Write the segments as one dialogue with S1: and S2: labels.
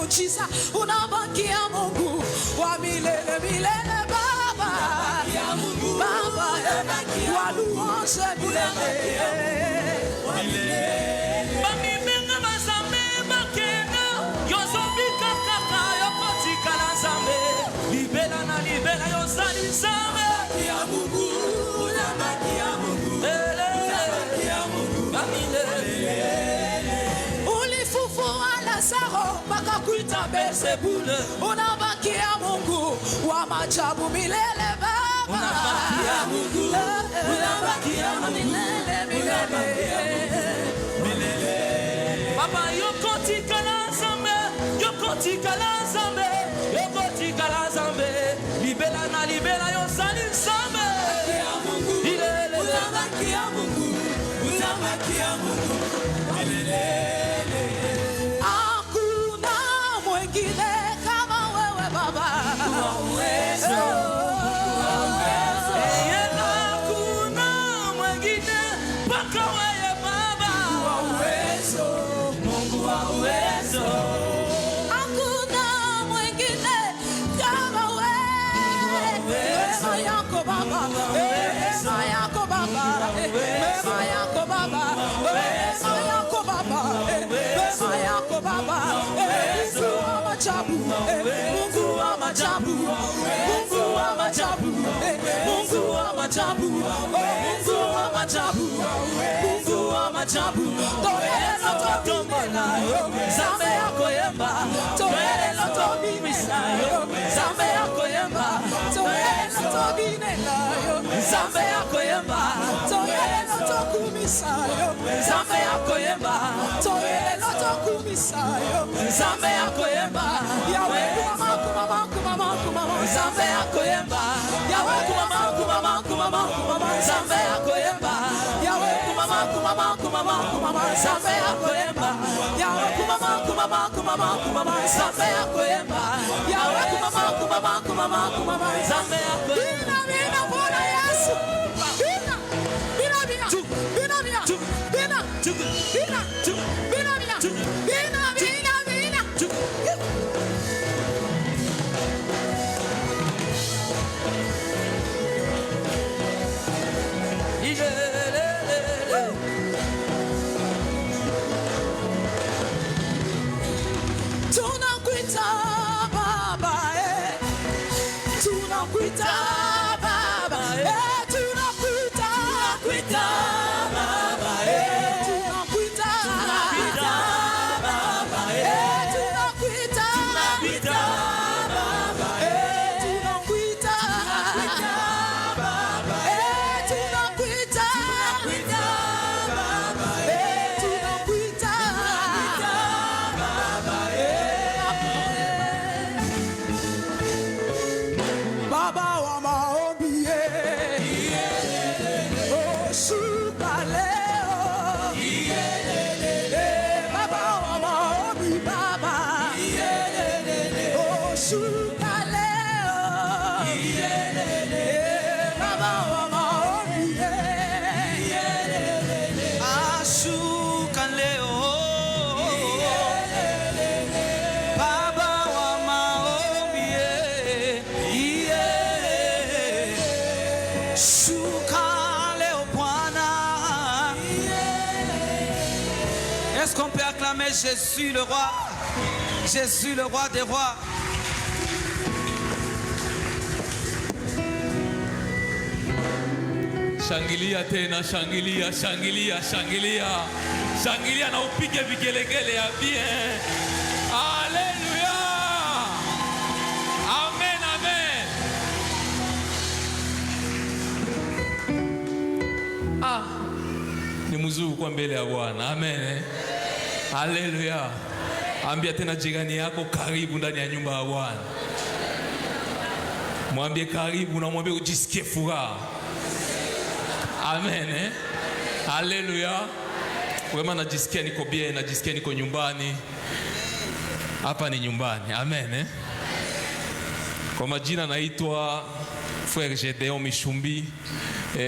S1: miujiza, unabakia Mungu wa milele milele Baba. Baba wa louange milele. Bamibenga mazambe bakena yozobika kaka yokotika la zambe libela na libela yozali zambe ya Mungu unabakia Mungu unabakia Mungu bamilele. Ulifufua Lazaro mpaka kuita Beelzebule, unabakia Mungu wa majabu milele Baba. Unabakia Mungu unabakia milele milele. Baba yokotika la zambe yokotika la zambe yokotika la zambe libela na libela yozali zambe ya Mungu milele. Unabakia Mungu unabakia Mungu milele. Hakuna mwingine kama wewe Baba wa uwezo. Hakuna mwingine mpaka wewe Baba wa uwezo. Mungu wa uwezo. Hakuna mwingine kama wewe. Wema yako Baba, wema yako Baba, wema yako Baba, wema yako Baba, wema yako Baba. Mungu wa majabu, Mungu wa majabu, Mungu wa majabu, Mungu wa majabu, Mungu wa majabu. Toelo totomela yo, zambe yako yemba. Toelo tobimisa yo, zambe yako yemba. Toelo tobinela yo, zambe yako yemba. Toelo tokumisa yo, zambe yako yemba. Toelo tokumisa yo, zambe yako yemba. Yahweh kuma zambe yako yemba. Yahweh kuma zambe yako yemba. Yahweh kuma zambe yako yemba. Yahweh kuma zambe yako yemba. Yahweh kuma zambe yako yemba. Bina Bwana Yesu. Bina bina bina bina bina bina bina bina bina bina. Tunakuita Baba, tunakuita Baba, tunakuita Baba, tunakuita Baba, tunakuita Baba, tunakuita Baba, tunakuita Baba wa maombi, oh shuka leo, Baba wa maombi, Baba, oh shuka leo, Baba wa maombi,
S2: Ashuka leo, Baba wa maombi, shuka leo Bwana. Est-ce qu'on peut acclamer Jésus le roi? Jésus le roi des rois.
S3: Shangilia tena, shangilia, shangilia, shangilia. Shangilia na upige vigelegele ya bien. Haleluya. Amen, amen. Ni mzuri kwa mbele ya Bwana. Amen. Haleluya. Ambia tena jirani yako karibu ndani ya nyumba ya Bwana. Mwambie karibu na mwambie ujisikie furaha. Amen. Haleluya. Wema najisikia niko bien, najisikia niko nyumbani. Hapa ni nyumbani. Amen. Kwa majina naitwa Frère Gedeon Mishumbi.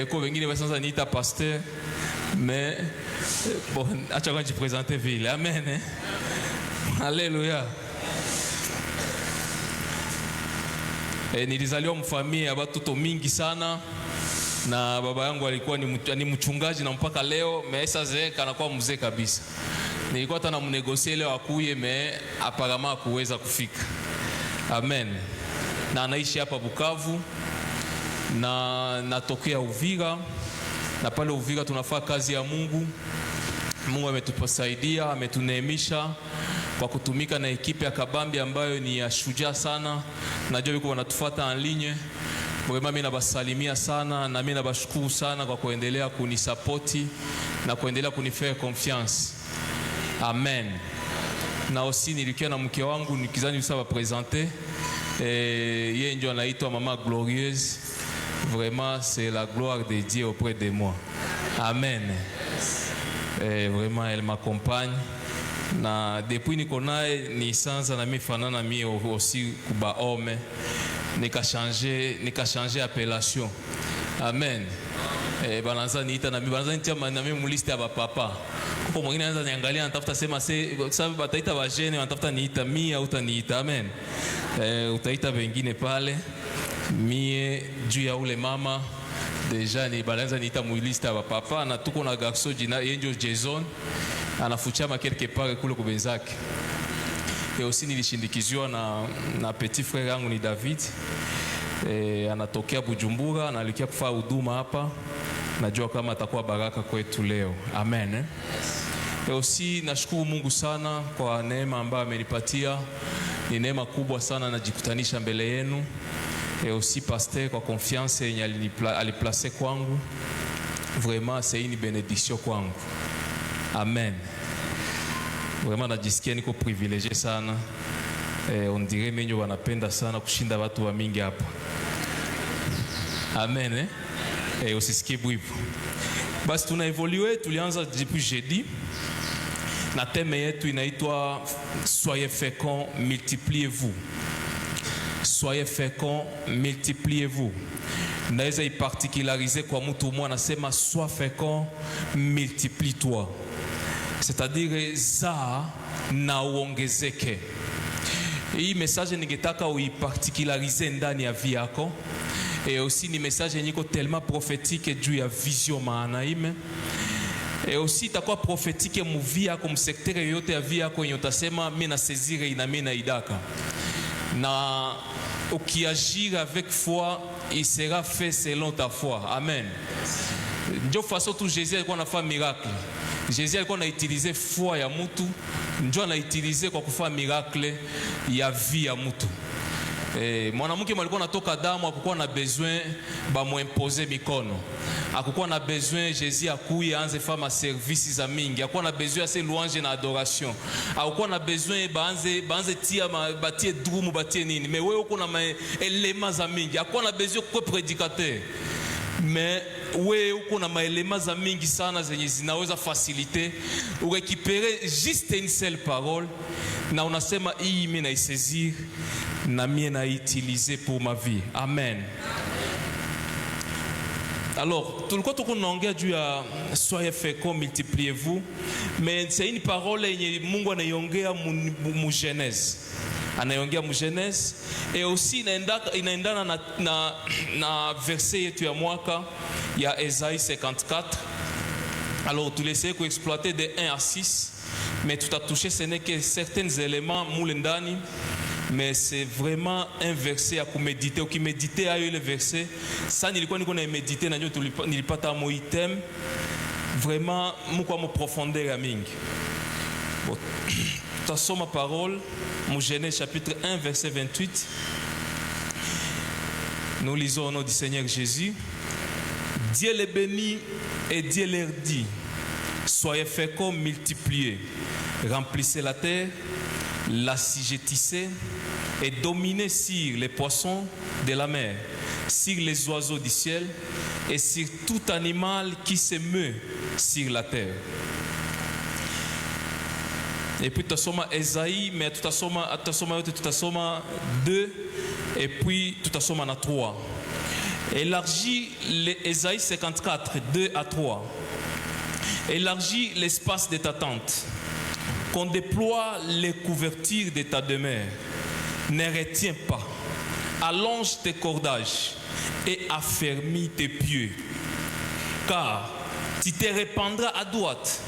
S3: Kwa wengine wasanza niita pasteur. Mais bon, acha kwa jipresenter vile. Amen. Haleluya. Nilizaliwa mfamilia ya watoto mingi sana, na baba yangu alikuwa ni mchungaji, na mpaka leo meesa zeeka anakuwa mzee kabisa. Nilikuwa tana mnegosie leo akuye aparama kuweza kufika. Amen. Na anaishi hapa Bukavu, na natokea Uvira, na pale Uvira tunafanya kazi ya Mungu. Mungu ametusaidia, ametuneemisha kwa kutumika na ekipe ya Kabambi ambayo ni ya shujaa sana. Najua wiko wanatufuata en ligne. Mwema, mimi nabasalimia sana, na mimi nabashukuru sana kwa kuendelea kunisapoti na kuendelea kunifanya confiance. Amen. Na aussi nilikuwa na mke wangu nikizani usaba présenter. Yeye ndio anaitwa Mama Glorieuse. Vraiment c'est la gloire de Dieu auprès de moi. Amen. Vraiment elle m'accompagne. Na depuis niko naye ni sanza na mimi fanana mimi aussi kuba homme. Nika changer appellation. Amen. Bananza niita na mimi bananza nitia na mimi muliste ya papa. Kwa mwingine anaanza niangalia anatafuta sema sababu bataita ba jeune wanatafuta niita mimi au utaniita. Amen. Utaita wengine pale. Mie juu ya ule mama deja ni balanza niita muliste ya papa, na tuko na garçon jina yenjo Jason anafuchama quelque part kule kubenzake. Et aussi nilishindikizwa na petit frère yangu ni David. Anatokea Bujumbura, analikia kufanya huduma hapa. Najua kama atakuwa baraka kwetu leo. Amen. Et aussi nashukuru Mungu sana kwa neema ambayo amenipatia. Ni neema kubwa sana najikutanisha mbele yenu. Et aussi pasteur kwa confiance yenye aliplace kwangu. Vraiment c'est une bénédiction kwangu. Amen. Vraiment najisikia niko privilégié sana. On dirait mimi wanapenda sana kushinda watu wa mingi hapa. Amen. Usisikie bwivu. Basi tuna évolué, tulianza depuis jeudi. Na thème yetu inaitwa Soyez féconds, multipliez-vous. Soyez féconds, multipliez-vous. Naweza iparticulariser kwa mtu mmoja anasema sois fécond, multiplie-toi. C'est-à-dire zaa na uongezeke. Hii message ningetaka uiparticulariser ndani ya vie yako. Et aussi ni message niko tellement prophétique juu ya vision maana ime. Et aussi itakuwa prophétique mu vie yako, mu secteur yote ya vie yako yenye utasema mimi na saisir ina mimi na idaka. Na ukiagir avec foi, il sera fait selon ta foi. Amen. Ndio façon tu Jésus alikuwa anafanya miracle. Jésus alikuwa anautiliser foi ya mtu, ndio anautiliser kwa kufanya miracle ya vie ya mtu. Mwanamke alikuwa anatoka damu, hakukuwa na besoin ba muimposer mikono. Hakukuwa na besoin Jésus akuye anze fama services za mingi. Hakukuwa na besoin ya louange na adoration. Hakukuwa na besoin baanze tia batie drum batie nini. Mais wewe uko na maelema za mingi. Hakukuwa na besoin kwa prédicateur. Mais wewe uko na maelema za mingi sana zenye zinaweza faciliter ou récupérer juste une seule parole na unasema hii mimi naisaisir na mimi naitiliser pour ma vie. Amen. Alors, tulikuwa tunaongea juu ya soyez féconds, multipliez-vous, mais c'est une parole yenye Mungu anaiongea mu Genèse. Anaongea mu Genèse et aussi inaendana na verset yetu ya mwaka ya Esaïe 54. Alors, tu l'essayes pour exploiter de 1 à 6, mais tout a touché, ce n'est que certains éléments moulendani. Mais c'est vraiment un verset à méditer. Ou qui méditer à le verset, ça nilikuwa niko na méditer na nyo nilipata mo item vraiment mukwa mo profondeur ya mingi. Bon, tutasoma parole mu Genèse chapitre 1 verset 28. Nous lisons au nom du Seigneur Jésus. Dieu les bénit et Dieu leur dit: soyez féconds, multipliez, remplissez la terre, l'assujettissez et dominez sur les poissons de la mer, sur les oiseaux du ciel et sur tout animal qui se meut sur la terre. Et puis tutasoma Esaïe, mais tutasoma 2 et puis tutasoma na 3. Élargis Esaïe 54, 2 à 3. Élargis l'espace de ta tente. qu'on déploie les couvertures de ta demeure. Ne retiens pas. Allonge tes cordages et affermis tes pieds. Car tu te répandras à droite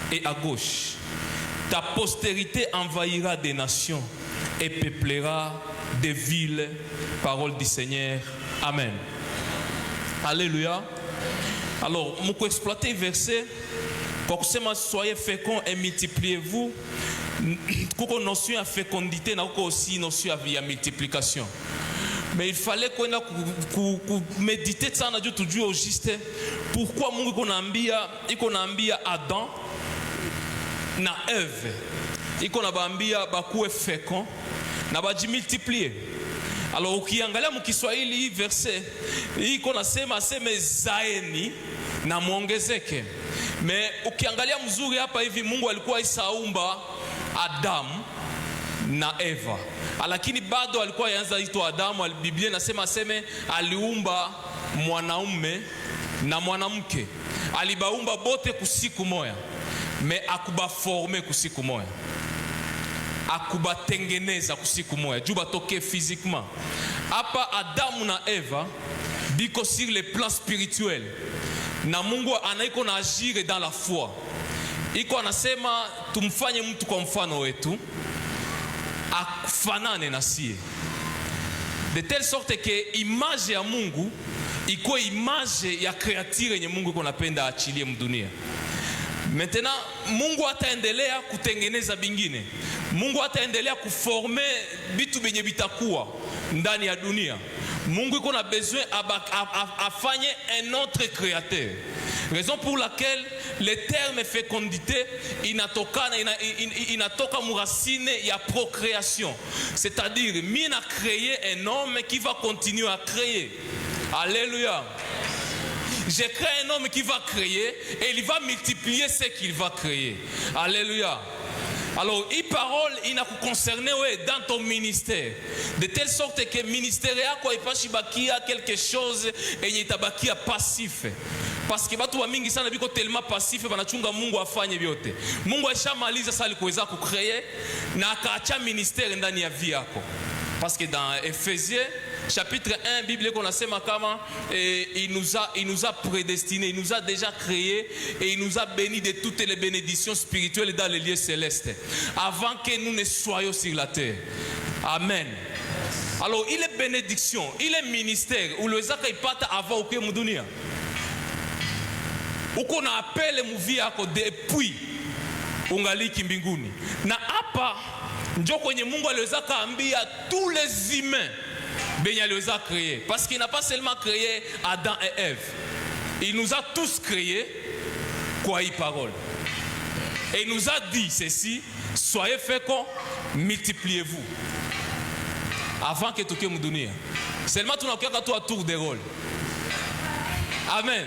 S3: et à gauche. Ta postérité envahira des nations et peuplera des villes. Parole du Seigneur. Amen. Alléluia. Alors, je vais exploiter le verset. Pour que soyez féconds et multipliez-vous. Pour notion de fécondité, nous aussi notion de multiplication. Mais il fallait qu'on médite ça, on a toujours au juste. Pourquoi nous qu'on ambia Adam na Ève, qu'on a ambia baku fécond, na ba multiplier. Alors ukiangalia mkiswahili verset hii kuna sema zaeni na muongezeke. Mais ukiangalia mzuri hapa hivi Mungu alikuwa isaumba Adamu na Eva. Lakini bado alikuwa yaanza itwa Adamu, Biblia inasema aliumba mwanaume na mwanamke. Alibaumba bote kusiku moya. Mais akubaforme kusiku moya. Akubatengeneza kusiku moya. Juba toke physiquement. Hapa Adamu na Eva biko sur le plan spirituel. Na Mungu anaiko na agir dans la foi. Iko anasema tumfanye mtu kwa mfano wetu afanane na sie. De telle sorte que image ya Mungu iko image ya kreature yenye Mungu iko napenda achilie mdunia. Maintenant Mungu ataendelea kutengeneza bingine. Mungu ataendelea kuforme bitu benye bitakuwa ndani ya dunia. Mungu iko na besoin afanye un autre créateur. Raison pour laquelle le terme fécondité inatoka murasine ya procréation. C'est-à-dire, mina créé un homme qui va continuer à créer. Alléluia. J'ai créé un homme qui va créer et il va multiplier ce qu'il va créer. Alléluia. Alors, il parole, il n'a concerné dans ton ministère. De telle sorte que le ministère a quelque chose et il est passif. Parce que watu wa mingi sana biko tellement passif banachunga Mungu afanye vyote. Mungu ashamaliza sasa alikuweza kucreer na akaacha ministère ndani ya vie yako. Parce que dans Ephésiens chapitre 1, Bible qu'on a sema kama il nous a prédestinés, il nous a déjà créés et il nous a bénis de toutes les bénédictions spirituelles dans les lieux célestes avant que nous ne soyons sur la terre. Amen. Alors il est bénédiction, il est ministère où le zaka ipata avant que mudunia. Uko na appelle muvia yako depuis ungaliki mbinguni. Na hapa ndio kwenye Mungu aliweza kaambia tous les humains benye aliweza créer. Parce qu'il n'a pas seulement créé Adam et Ève. Il nous a tous créés quoi y parole. Et il nous a dit ceci, soyez féconds, multipliez-vous. Avant que tout le monde. Seulement tu n'as qu'à toi tour de rôle. Amen.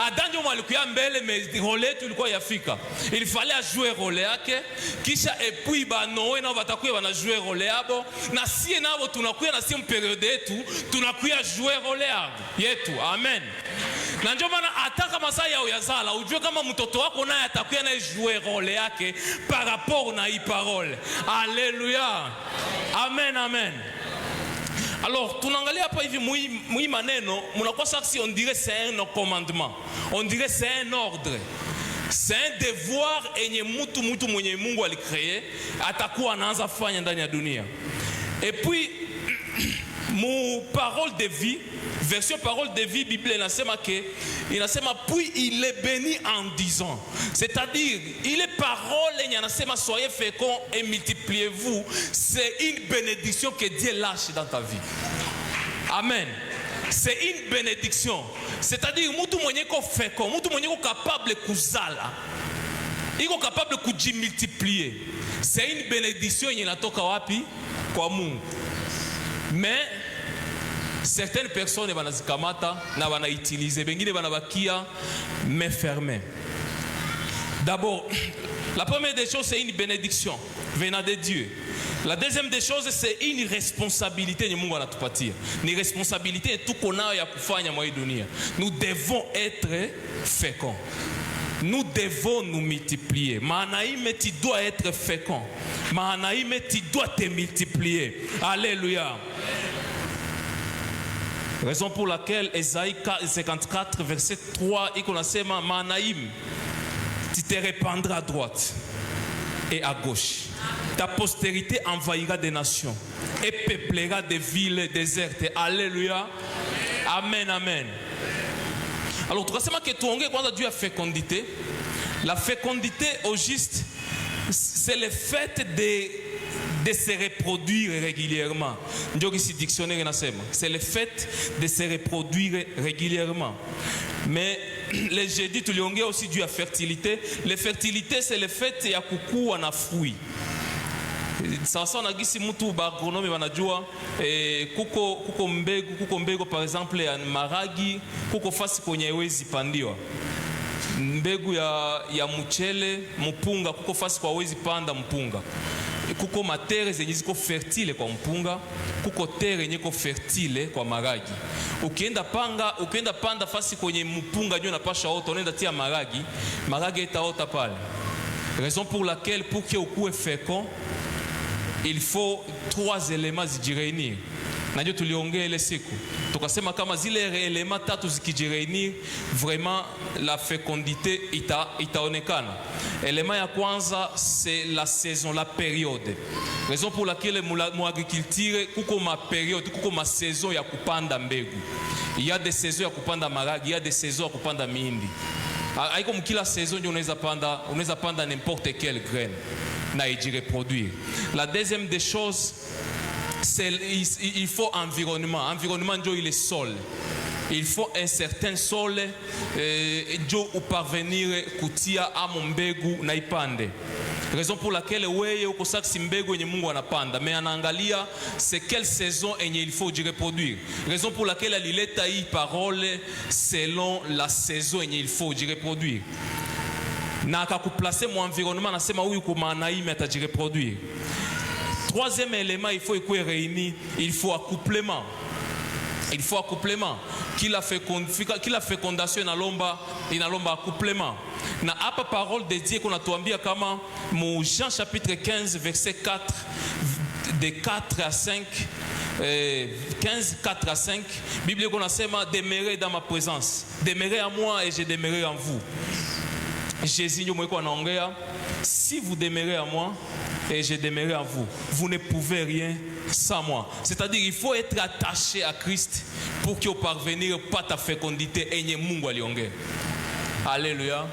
S3: Adam ndio alikuwa mbele mais role tulikuwa yafika. Il fallait jouer role yake kisha epui ba Noe na watakuwa wana jouer role yabo na sie nabo tunakuwa na sie periode yetu tunakuwa jouer role yetu. Amen. Na ndio maana ataka masaa yao yazala ujue kama mtoto wako naye atakuwa na jouer role yake par rapport na hii parole. Alléluia. Amen, amen. Alors, tunangalia hapa hivi mui maneno, munakuwa saksi on dirait c'est un commandement. On dirait c'est un ordre. C'est un devoir enye mutu mwenye Mungu alicree atakuwa anaanza fanya ndani ya dunia. Et puis mu parole de vie, version parole de vie Bible inasema puis il est béni en disant. C'est-à-dire, il est parole enye anasema soyez féconds et multipliez-vous. C'est une bénédiction que Dieu lâche dans ta vie. Amen. C'est une bénédiction. C'est-à-dire, mutu mwenye ko fécond, mutu mwenye ko capable kuzala. Il est capable de multiplier. C'est une bénédiction enye natoka wapi kwa Mungu. Mais certaines personnes banazikamata na banautiliser bengine banabakia main fermée. D'abord, la première des choses c'est une bénédiction venant de Dieu. La deuxième des choses c'est une responsabilité ni Mungu anatupatia. Ni responsabilité tout qu'on a ya kufanya mwa hii dunia. Nous devons être féconds. Nous devons nous multiplier. Mahanaïm, tu dois être fécond. Mahanaïm, tu dois te multiplier. Alléluia. Raison pour laquelle Ésaïe 54, verset 3, il connaissait Mahanaïm, tu te répandras à droite et à gauche. Ta postérité envahira des nations et peuplera des villes désertes. Alléluia. Amen, amen. Alors, troisièmement, que tu as quand Dieu a fécondité. La fécondité, au juste, c'est le fait de se reproduire régulièrement. C'est le fait de se reproduire régulièrement. Mais les jeudis, tu as aussi Dieu a fertilité. La fertilité, c'est le fait de coucou en fruit. Sasa nagisi mtu ba agronome wanajua kuko mbegu par exemple ya maragi, kuko fasi kwenye haiwezi pandiwa. Mbegu ya mchele, mpunga, kuko fasi kwa haiwezi panda mpunga. Kuko matere zenye ziko fertile kwa mpunga, kuko tere yenye ko fertile kwa maragi. Ukienda panda fasi kwenye mpunga ndio unapasha ota, unaenda tia maragi itaota pale. Raison pour laquelle pour que ukue fécond, il faut 3 éléments zijireunir. Najua tuliongea ile siku. Tukasema kama zile éléments 3 zikijireunir, vraiment la fécondité itaonekana. Élément ya kwanza c'est la saison, la période. Raison pour laquelle mu agriculture kuko ma période, kuko ma saison ya kupanda mbegu. Il y a des saisons ya kupanda maragi, il y a des saisons ya kupanda mihindi. Haiko mkila saison ndio unaweza panda n'importe quelle graine na iji reproduire. La deuxième des choses, c'est il faut environnement. Environnement ndio ile sol. Il faut un certain sol ndio uparvenir kutia amo mbegu na ipande. Raison pour laquelle weye uko saksi mbegu yenye Mungu anapanda, mais anaangalia c'est quelle saison yenye il faut reproduire. Raison pour laquelle alileta hii parole selon la saison yenye il faut reproduire. Na akakuplacer mon environnement, nasema huyu kwa Mahanaïm atajireproduire. Troisième élément, il faut ikuwe réuni, il faut accouplement. Il faut accouplement. Kila fécondation inalomba accouplement. Na hapa parole de Dieu qu'on a tuambia kama mu Jean chapitre 15 verset 4 de 4 à 5 15 4 à 5 Bible qu'on a sema demeurez dans ma présence. Demeurez en moi et je demeurerai en vous. Jésus nous anaongea, si vous demeurez en moi et je demeurerai en vous, vous ne pouvez rien sans moi. C'est-à-dire il faut être attaché à Christ pour que vous parvenir pas ta fécondité enye Mungu aliongea. Alléluia.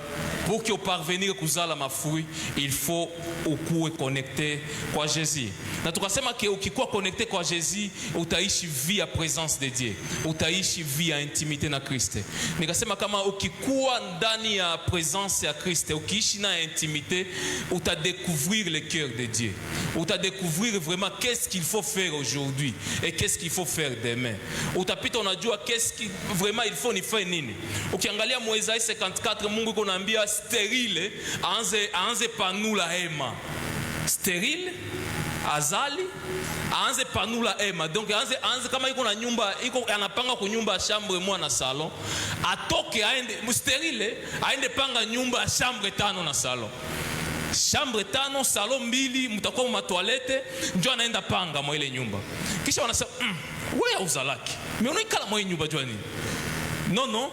S3: Pour que vous parvenir kuzala mafui, il faut ukuwe connecté kwa Jésus. Na tukasema ke ukikuwa connecté kwa Jésus, utaishi vie ya présence de Dieu. Utaishi vie ya intimité na Kristo. Nikasema kama ukikuwa ndani ya présence ya Kristo, ukiishi na intimité, utadécouvrir le cœur de Dieu. Utadécouvrir vraiment qu'est-ce qu'il faut faire aujourd'hui et qu'est-ce qu'il faut faire demain. Utapita unajua qu'est-ce qui vraiment il faut ni faire nini. Ukiangalia Isaïe 54, Mungu kunaambia stérile aanze panula hema. Stérile azali aanze panula hema. Donc aanze kama iko na nyumba, iko anapanga ku nyumba chambre moja na salon, atoke aende stérile, aende panga nyumba chambre 5 na salon. Chambre 5, salon 2, mtakuwa ma toilette, ndio anaenda panga mwa ile nyumba. Kisha wanasema wewe uzalaki. Mais unaikala mwa nyumba jua nini? Non.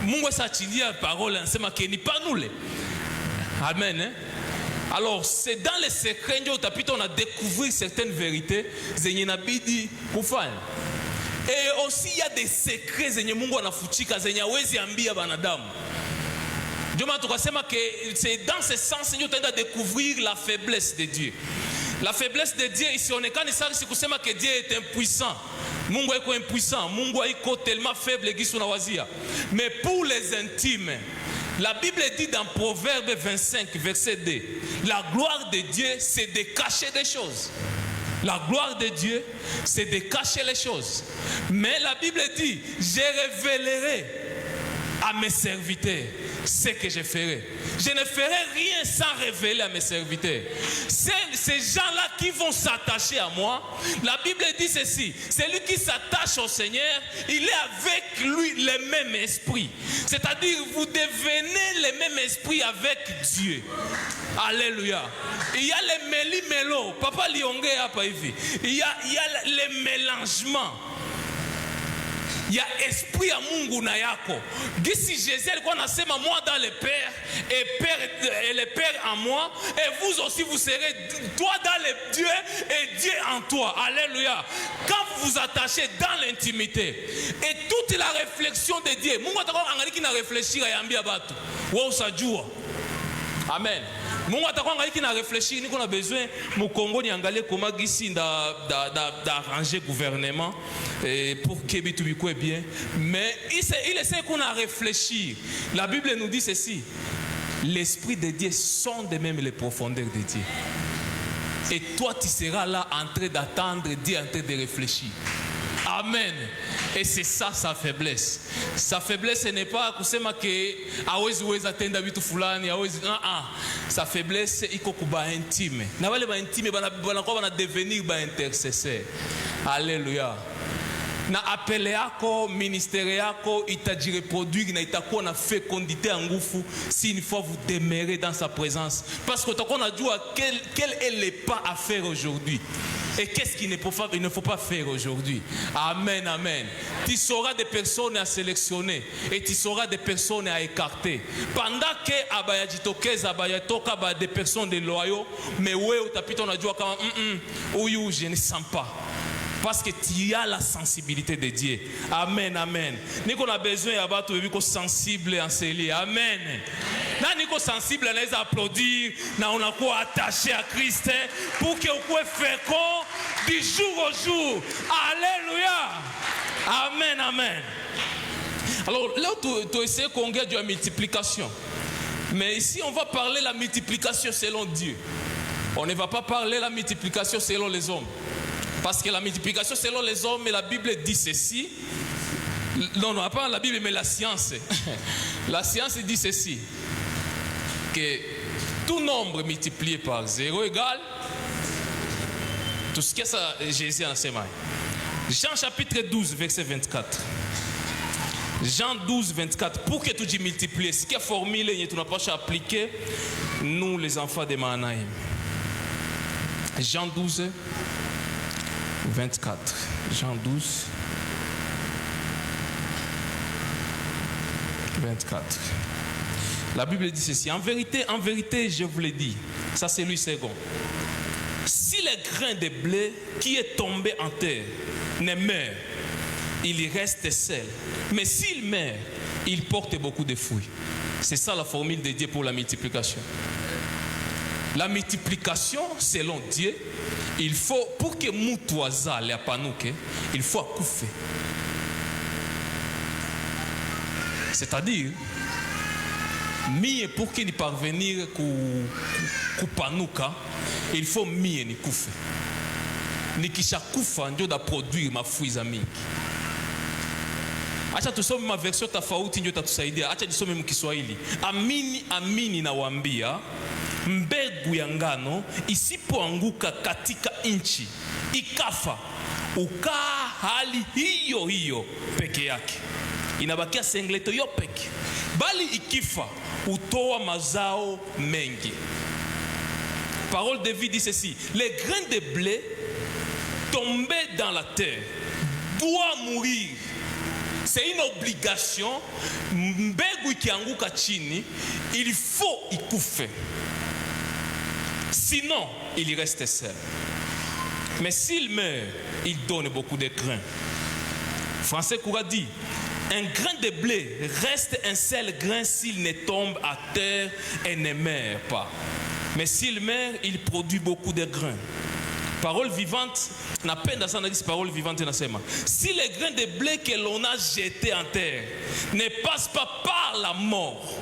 S3: Mungu s'achilia parole anasema que ni panule. Amen. Hein? Alors c'est dans les secrets ndio utapita on a découvrir certaines vérités zenye inabidi kufanya. Et aussi il y a des secrets zenye Mungu anafuchika zenye hawezi ambia banadamu. Ndio maana tukasema que c'est dans ce sens ndio utaenda découvrir la faiblesse de Dieu. La faiblesse de Dieu isionekani sasa sikusema que Dieu est impuissant. Mungu haiko impuissant, Mungu haiko tellement faible gisu na wazia. Mais pour les intimes, la Bible dit dans Proverbe 25 verset 2, la gloire de Dieu c'est de cacher des choses. La gloire de Dieu c'est de cacher les choses. Mais la Bible dit, je révélerai à mes serviteurs ce que je ferai. Je ne ferai rien sans révéler à mes serviteurs. Ces gens-là qui vont s'attacher à moi, la Bible dit ceci, celui qui s'attache au Seigneur, il est avec lui le même esprit. C'est-à-dire, vous devenez le même esprit avec Dieu. Alléluia. Il y a les méli-mélo. Papa Lionge a pas vu. Il y a les mélangements. Il y a esprit à Mungu na yako. D'ici Jésus alikuwa anasema moi dans le Père et le Père en moi, et vous aussi vous serez toi dans le Dieu et Dieu en toi. Alléluia. Quand vous vous attachez dans l'intimité et toute la réflexion de Dieu, Mungu atakuwa angaliki na réfléchir ayambia batu. Wa usajua. Amen. Mungu atakuwa angaliki na réfléchir, niko na besoin mu Congo ni angalie comment gisi d'arranger gouvernement pour que bitu bikwe bien, mais il essaie qu'on a réfléchi. La Bible nous dit ceci, l'esprit de Dieu sonde même les profondeurs de Dieu. Et toi tu seras là en train d'attendre Dieu, en train de réfléchir. Amen. Et c'est ça sa faiblesse. Sa faiblesse ce n'est pas kusema que hawezi weza tenda vitu fulani, hawezi sa faiblesse iko kuba intime. Na wale ba intime banakuwa bana devenir ba intercesseur. Alléluia. Na appel yako, ministère yako itajireproduire na itakuwa na fécondité en nguvu si une fois vous demeurez dans sa présence. Parce que utakuwa unajua quel est le pas à faire aujourd'hui. Et qu'est-ce qu'il ne faut pas faire aujourd'hui? Amen, amen. Tu sauras des personnes à sélectionner et tu sauras des personnes à écarter. Pendant que abayajitokeza abayatoka ba des personnes de loyaux, mais ouais utapita unajua kama huyu je ne sens pas. Parce que tu as la sensibilité de Dieu. Amen, amen. Niko na besoin ya batu biko sensible en celi. Amen. Na niko sensible anaweza applaudir na unakuwa attaché à Christ pour que ukue fécond du jour au jour. Alléluia. Amen, amen. Alors là tu essaies qu'on gagne de la multiplication. Mais ici on va parler la multiplication selon Dieu. On ne va pas parler la multiplication selon les hommes. Parce que la multiplication selon les hommes, la Bible dit ceci. Non, pas la Bible, mais la science. La science dit ceci. Que tout nombre multiplié par 0 égale tout ce que ça Jésus a enseigné. Jean chapitre 12, verset 24. Jean 12, 24. Pour que tu dis multiplier, ce qui est formulé, tu n'as pas appliqué, nous les enfants de Mahanaïm. Jean 12, 24. Jean 12, 24. La Bible dit ceci. En vérité, je vous l'ai dit. Ça, c'est lui second. Si le grain de blé qui est tombé en terre ne meurt, il y reste seul. Mais s'il meurt, il porte beaucoup de fruits. C'est ça la formule de Dieu pour la multiplication. La multiplication, selon Dieu, il faut, pour que Moutouaza les apanouke, il faut accoufer. C'est-à-dire, pour qu'il parvenir à panouka, il faut mie ni koufe. Ni kisha kufa ndio da produire mafuiza mingi. Acha tusome ma version tofauti ndio tatusaidia. Acha tusome mkiswahili. Amini amini nawaambia, mbegu ya ngano isipoanguka katika nchi ikafa, ukaa hali hiyo hiyo peke yake, inabakia sengleto hiyo peke, bali ikifa utoa mazao mengi. Parole de vie dit ceci: les grains de blé tombés dans la terre doivent mourir. C'est une obligation. Mbegu ikianguka chini, il faut ikufe. Sinon, il reste seul. Mais s'il meurt, il donne beaucoup de grains. Français Koura dit: un grain de blé reste un seul grain s'il ne tombe à terre et ne meurt pas. Mais s'il meurt, il produit beaucoup de grains. Parole vivante, parole vivante. Si le grain de blé que l'on a jeté en terre ne passe pas par la mort,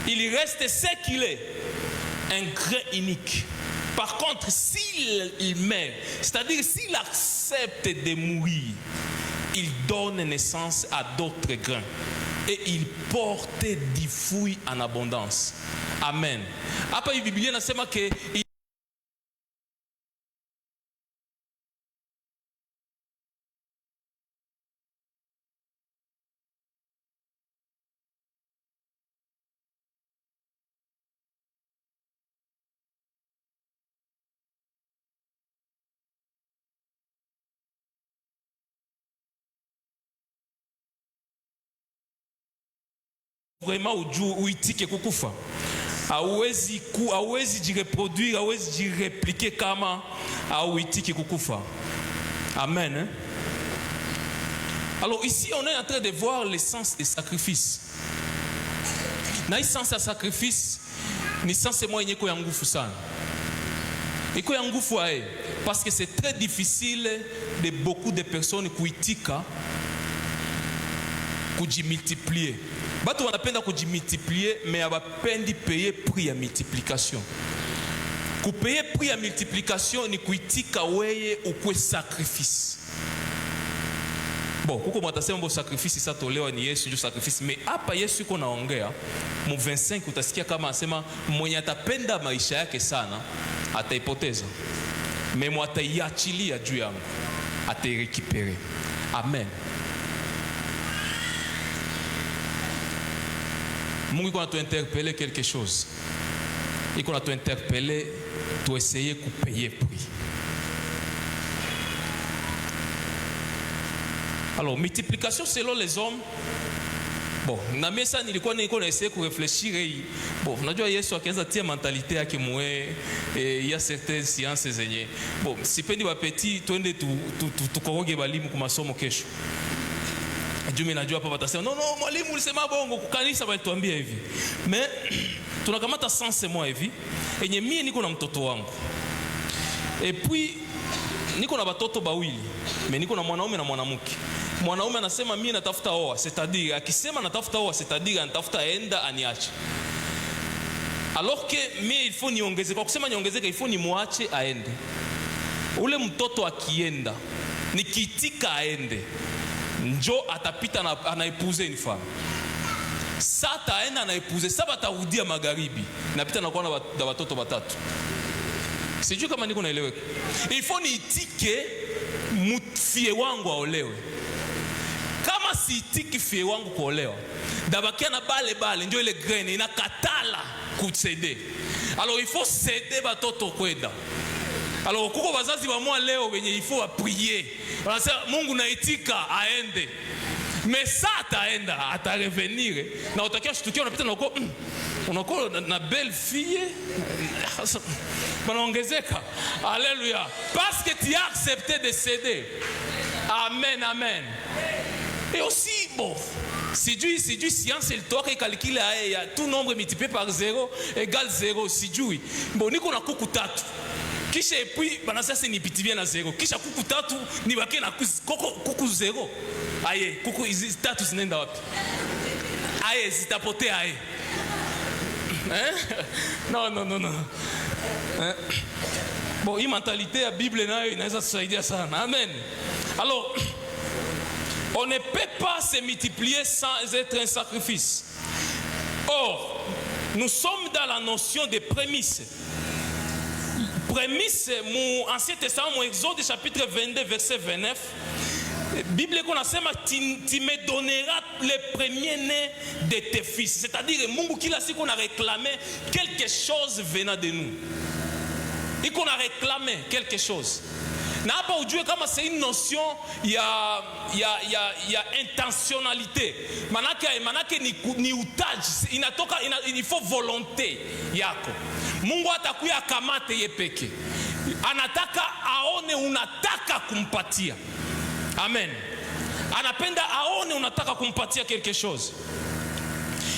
S3: il reste ce qu'il est, un grain unique. Par contre, s'il meurt, c'est-à-dire s'il accepte de mourir, il donne naissance à d'autres grains. et il portait du fruit en abondance. Amen. Après, la Bible inasema que vraiment uitike kukufa. Hawezi jireproduire, hawezi jirepliquer kama uitike kukufa. Amen. Hein? Alors ici, on est en train de voir l'essence des sacrifices. Na essence ya sacrifice ni essence moja yenye ya nguvu sana. Iko ya nguvu ae parce que c'est très difficile de beaucoup de personnes kuitika kujimultiplier. Batu wanapenda kujimultiplier mais abapendi payer prix ya multiplication. Kupayer prix ya multiplication ni kuitika weye ukwe sacrifice. Bon, kuko mwatasema mbo sacrifice isa tolewa ni Yesu ndio sacrifice, mais hapa Yesu yuko naongea mu 25 utasikia kama asema mwenye atapenda maisha yake sana ataipoteza, mais mwataiachilia juu yangu atairekipere. Amen. Mungu iko natuinterpeller quelque chose. Iko natuinterpeller tu essayer kupayer prix. Alors, multiplication selon les hommes. Bon, na mesa nilikuwa na essayer ku réfléchir. Bon, unajua Yesu akaanza tia mentalité yake mwe il y a certaines sciences zenye. Bon, sipendi wa petit twende tukoroge balimu kwa masomo kesho. Jumi najua hapa watasema no mwalimu ulisema bongo kukanisa walituambia hivi. Mais tunakamata sense moi hivi. Enye mie niko na mtoto wangu. Et puis niko na watoto bawili. Mais niko na mwanaume na mwanamke. Mwanaume anasema mimi natafuta oa, c'est-à-dire akisema natafuta oa, c'est-à-dire anatafuta enda aniache. Alors que mimi il faut niongeze, kwa kusema niongezeke il faut nimwache aende. Ule mtoto akienda, nikitika aende, njo atapita na anaipouze une femme. Sasa aenda anaipouze, sasa atarudia magharibi, napita na kuona na watoto watatu. Sijui kama niko naeleweka. Il faut niitike mfie wangu aolewe. Kama siitiki fie wangu kuolewa, dabakia na bale ndio ile graine inakatala kucede. Alors il faut céder batoto kwenda. Alors kuko wazazi wa mwa leo wenye il faut prier. Wanasema Mungu naitika aende. Mais ça ataenda, atarevenir na utakia shtukia unapita na uko unakuwa na belle fille banaongezeka. Alléluia. Parce que tu as accepté de céder. Amen, amen. Et aussi, bon, si Dieu science il doit calculer tout nombre multiplié par 0 égale 0, si Dieu. Bon, niko na kuku tatu. Kisha et puis banasasa ni pitivia na 0. Kisha kuku tatu ni wake na kuku 0. Aye, kuku hizi tatu zinaenda wapi? Aye, zitapotea aye. Non. Bon, hii mentalité ya Bible nayo inaweza tusaidia sana. Amen. Alors, on ne peut pas se multiplier sans être un sacrifice. Or, nous sommes dans la notion de prémisse. Prémisse, mon Ancien Testament, mon Exode chapitre 22, verset 29. Bible qu'on a dit, tu me donneras les premiers-nés de tes fils. C'est-à-dire, Mungu kila siku qu'on a réclamé quelque chose venant de nous. Et qu'on a réclamé quelque chose. Na hapa ujue kama c'est une notion ya intentionnalité. Manake ni utaji. Il faut volonté yako. Mungu atakuya kamate ye peke. Anataka aone unataka kumpatia. Amen. Anapenda aone unataka kumpatia quelque chose.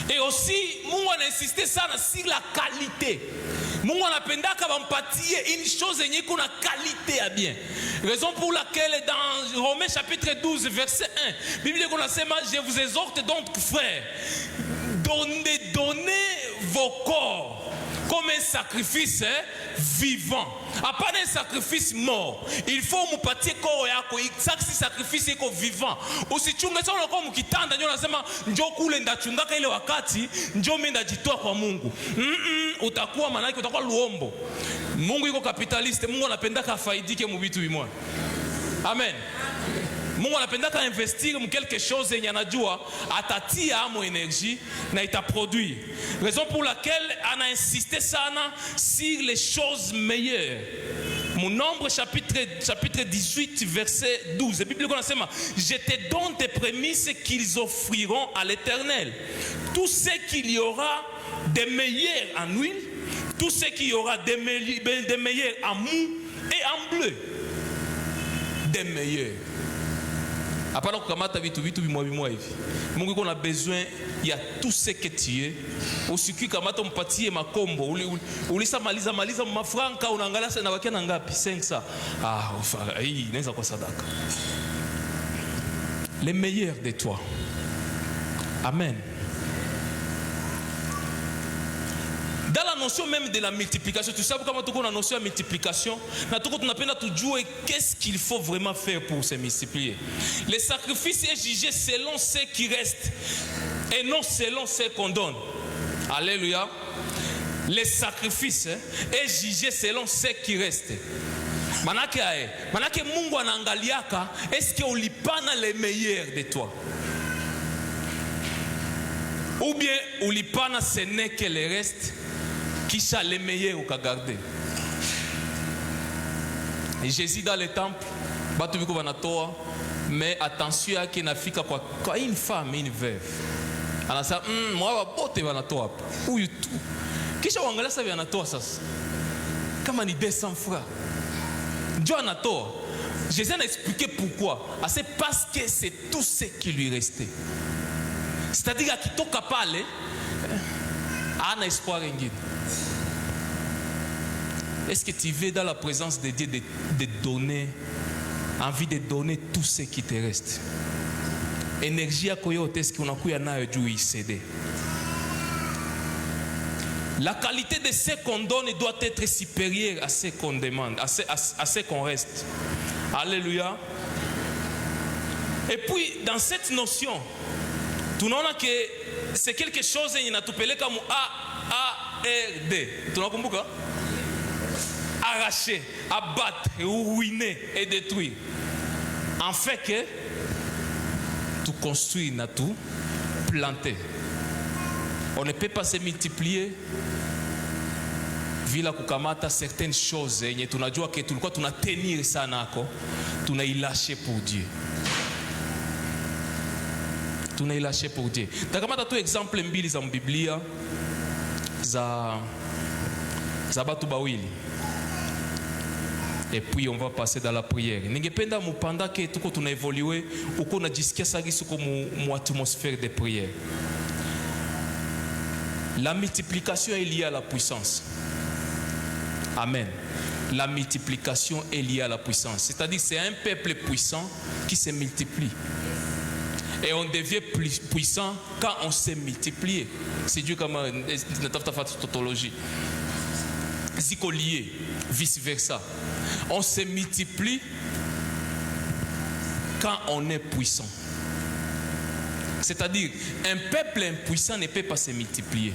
S3: Et aussi, Mungu insiste sana sur la qualité. Mungu anapendaka bampatie une chose yenye kuna qualité à bien. Raison pour laquelle dans Romains chapitre 12 verset 1, Bible qu'on a sema, je vous exhorte donc frères, donnez vos corps comme un sacrifice vivant. Pas un sacrifice mort. Il faut mupatie koro yako. Si sacrifice iko vivant. Usichunge sana kwa mkitanda ndio nasema njoo kule ndachungaka ile wakati njoo mimi ndajitoa kwa Mungu. Utakuwa manaki utakuwa luombo. Mungu iko capitaliste. Mungu anapenda afaidike mu vitu vimoja. Amen. Mungu anapenda investir mu quelque chose yenye anajua atatia amo énergie na itaproduire. Raison pour laquelle on a insisté sana sur les choses meilleures. Mon Nombre chapitre 18 verset 12. La Bible dit, je te donne des prémices qu'ils offriront à l'Éternel. Tout ce qu'il y aura de meilleur en huile, tout ce qu'il y aura de meilleur en mou et en bleu. Des meilleurs. Apana kukamata vitu bimwa hivi. Mungu iko na besoin ya tout ce que tu es. Usikui kamata mpatie makombo. Ulisa maliza mafranka unaangalia sana wakia na ngapi? 500. Hii inaweza kwa sadaka. Les meilleurs de toi. Amen. Dans la notion même de la multiplication, tu sais comment tu connais la notion de multiplication, qu'est-ce qu'il faut vraiment faire pour se multiplier. Le sacrifice est jugé selon ce qui reste et non selon ce qu'on donne. Alléluia. Le sacrifice est jugé selon ce qui reste. Manake Mungu anaangaliaka, est-ce que ulipana le meilleur de toi? Ou bien ulipana ce n'est que le reste qui sont les meilleurs au garder. Et Jésus dans le temple, mais attention à qui n'a fait quoi une femme, une veuve. Alors ça, moi bote vanatoa. Ou tout. Kisha wangala ça vanatoa ça. Comme ni 200 francs. Dieu anatoa. Jésus a expliqué pourquoi. C'est parce que c'est tout ce qui lui restait. C'est-à-dire qu'il toka parler, a un espoir ingénieux. Est-ce que tu veux dans la présence de Dieu de donner, envie de donner tout ce qui te reste? Énergie à koyote, est-ce qu'on a kuya na yojui céder? La qualité de ce qu'on donne doit être supérieure à ce qu'on demande, à ce qu'on reste. Alléluia. Et puis, dans cette notion, tu n'as que c'est quelque chose qui n'a pas comme A-A-R-D. Tu n'as pas arracher, abattre, ruiner et détruire. En fait que tu construis, n'a tout planter. On ne peut pas se multiplier. Vila kukamata certaines choses, et tu n'as que tu n'as tenir ça nako, tu n'as lâché pour Dieu. Tu n'as lâché pour Dieu. Tu as tout exemple mbili za Biblia za batu bawili. Et puis on va passer dans la prière. Ningependa mupanda ke tuko tuna évoluer uko na jisikia sagisi ko mu atmosphère de prière. La multiplication est liée à la puissance. Amen. La multiplication est liée à la puissance. C'est-à-dire c'est un peuple puissant qui se multiplie. Et on devient plus puissant quand on s'est multiplié. C'est Dieu comme une tautologie. Ziko lié, vice versa. On se multiplie quand on est puissant. C'est-à-dire, un peuple impuissant ne peut pas se multiplier.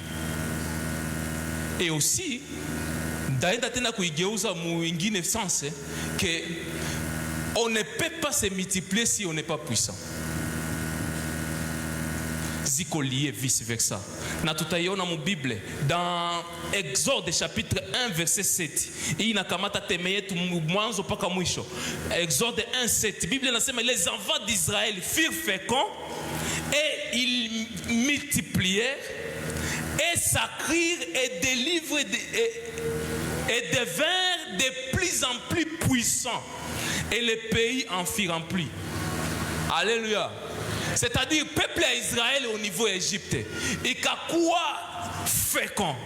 S3: Et aussi, on ne peut pas se multiplier si on n'est pas puissant. Ziko lié, vice versa. Na tutaiona mu Bible dans Exode chapitre 1 verset 7. Hii nakamata teme yetu mwanzo paka mwisho. Exode 1 7. Bible inasema les enfants d'Israël furent féconds et ils multiplièrent et s'accrirent et délivrèrent et devinrent de plus en plus puissants et le pays en fut rempli. Alléluia. C'est-à-dire, peuple d'Israël au niveau Égypte, et quoi fécond.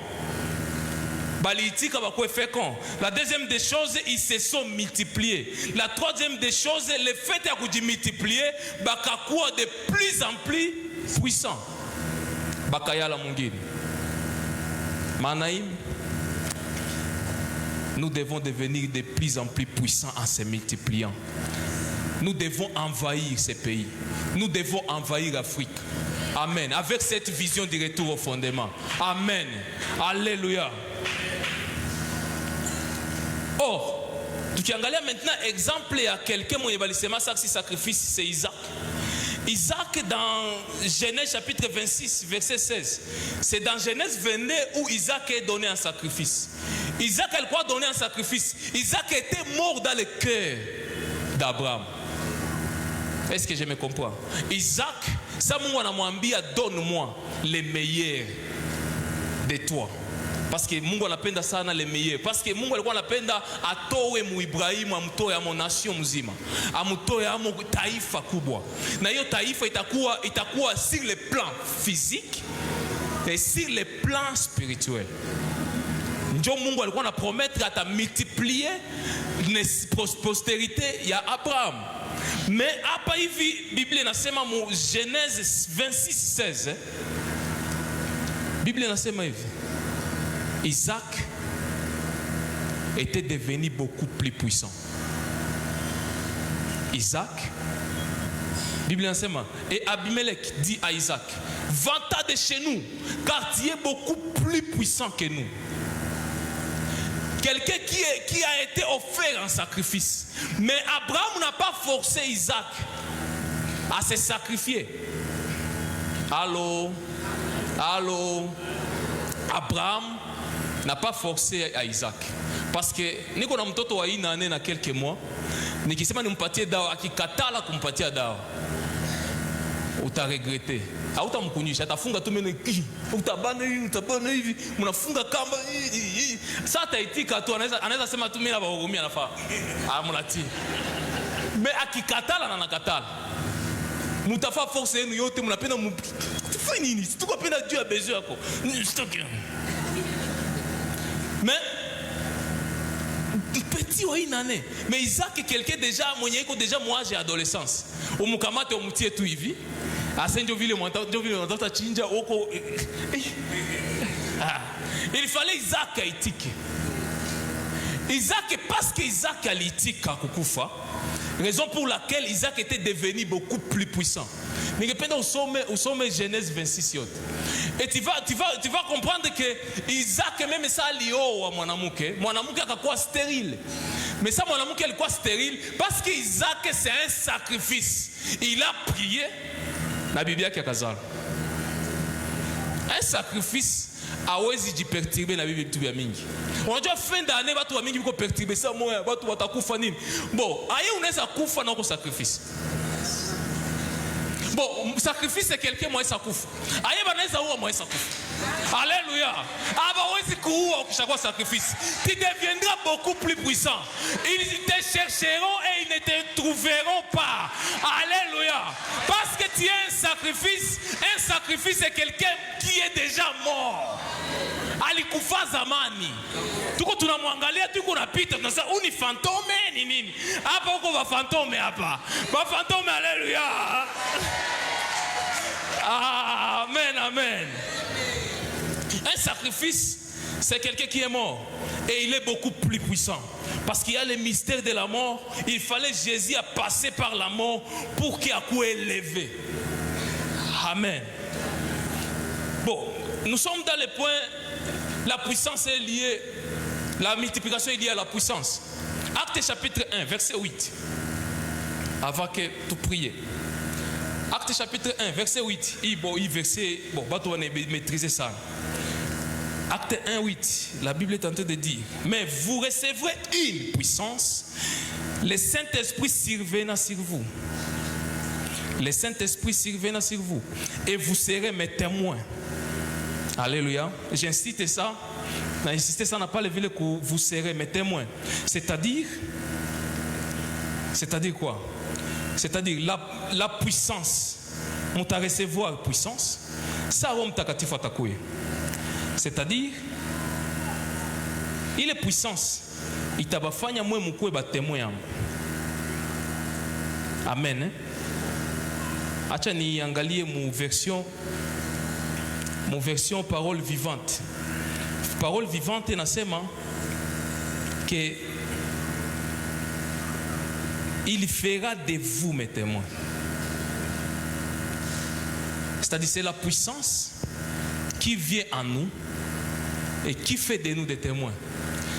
S3: La deuxième des choses, ils se sont multipliés. La troisième des choses, le fait de multiplier, bakakuwa de plus en plus puissant. Bakayala mungini. Manaim, nous devons devenir de plus en plus puissants en se multipliant. Nous devons envahir ces pays. Nous devons envahir l'Afrique. Amen. Avec cette vision du retour au fondement. Amen. Alléluia. Or, tu angalia maintenant exemple à quelqu'un qui a sacrifice, c'est Isaac. Isaac dans Genèse chapitre 26, verset 16. C'est dans Genèse 22 où Isaac est donné un sacrifice. Isaac a quoi donner un sacrifice? Isaac était mort dans le cœur d'Abraham. Est-ce que je me comprends? Isaac, ça m'a dit, donne-moi les meilleurs de toi. Parce que Mungu anapenda sana les meilleurs. Parce que Mungu alikuwa anapenda atoe mu Ibrahimu, amtoe amo nation mzima. Amtoe amo taifa kubwa. Na hiyo taifa itakuwa sur le plan physique et sur le plan spirituel. Ndio Mungu alikuwa na promettre ata multiplier postérité ya Abraham. Mais hapa hivi Biblia inasema mu Genèse 26:16. Biblia inasema hivi. Isaac était devenu beaucoup plus puissant. Isaac, Bible enseigne, et Abimelech dit à Isaac, va-t'en de chez nous, car tu es beaucoup plus puissant que nous. Quelqu'un qui a été offert en sacrifice. Mais Abraham n'a pas forcé Isaac à se sacrifier. Allô? Abraham n'a pas forcé à Isaac. Parce que niko na mtoto wa ina ane na quelques mois, nikisema nimpatie dawa, akikatala kumpatia dawa, utaregrete. Hautamkunyisha, atafunga tu meno, utabana hivi, mnafunga kamba hivi. Sasa ataitika tu, anaweza sema tu mimi na bahurumia nafaa. Mnati. Mais akikatala na nakatala. Mutafa force yenu yote mnapenda tufanye nini? Tukapenda Dieu a besoin yako. Mais petit wa inane. Mais Isaac est quelqu'un déjà mwenye iko déjà moi j'ai adolescence. Umukamate umutie tu hivi. Asenjo vile mwantata chinja oko. Il fallait Isaac aitike. Isaac, parce que Isaac alitika kukufa, raison pour laquelle Isaac était devenu beaucoup plus puissant. Mais au sommet Genèse 26. Et tu vas comprendre que Isaac même ça lio à mwanamuke akakuwa stérile. Mais ça mwanamuke alikuwa stérile parce que Isaac c'est un sacrifice. Il a prié na Bible yake akazala. Un sacrifice hawezi jiperturber na Bible vitu vya mingi. Unajua fin d'année watu wa mingi biko perturber ça moya watu watakufa nini? Bon, aye unaweza kufa na uko sacrifice. Bon, sacrifice c'est quelqu'un moi ça kufa. Aye banaweza uwa moi ça kufa. Alléluia. Aba wezi kuua ukishakuwa sacrifice. Tu deviendras beaucoup plus puissant. Ils te chercheront et ils ne te trouveront pas. Alléluia. Parce que tu es un sacrifice c'est quelqu'un qui est déjà mort. Alikufa zamani. Tuko tunamwangalia tuko napita tunasema uni fantome ni nini? Hapa uko ba fantome hapa. Ba fantome alléluia. Amen, amen. Un sacrifice, c'est quelqu'un qui est mort. Et il est beaucoup plus puissant. Parce qu'il y a le mystère de la mort. Il fallait Jésus à passer par la mort pour qu'il y ait quoi élevé. Amen. Bon, nous sommes dans le point, la puissance est liée, la multiplication est liée à la puissance. Acte chapitre 1, verset 8. Avant que tu pries. Acte chapitre 1, verset 8. Verset, tu vas maîtriser ça. Acte 1, 8. La Bible est en train de dire, mais vous recevrez une puissance. Le Saint-Esprit surviendra sur vous. Le Saint-Esprit surviendra sur vous. Et vous serez mes témoins. Alléluia. J'insiste ça. Insister ça n'a pas levé le coup. Vous serez mes témoins. C'est-à-dire quoi? C'est-à-dire la puissance. On t'a recevoir puissance. Ça va m'takatifu atakouye. C'est-à-dire il est puissance. Il t'a bafanya mwe mukwe ba témoin. Amen. Acha ni angalie mon version parole vivante. Parole vivante nasema que il fera de vous mes témoins. C'est-à-dire c'est la puissance qui vient en nous et qui fait de nous des témoins.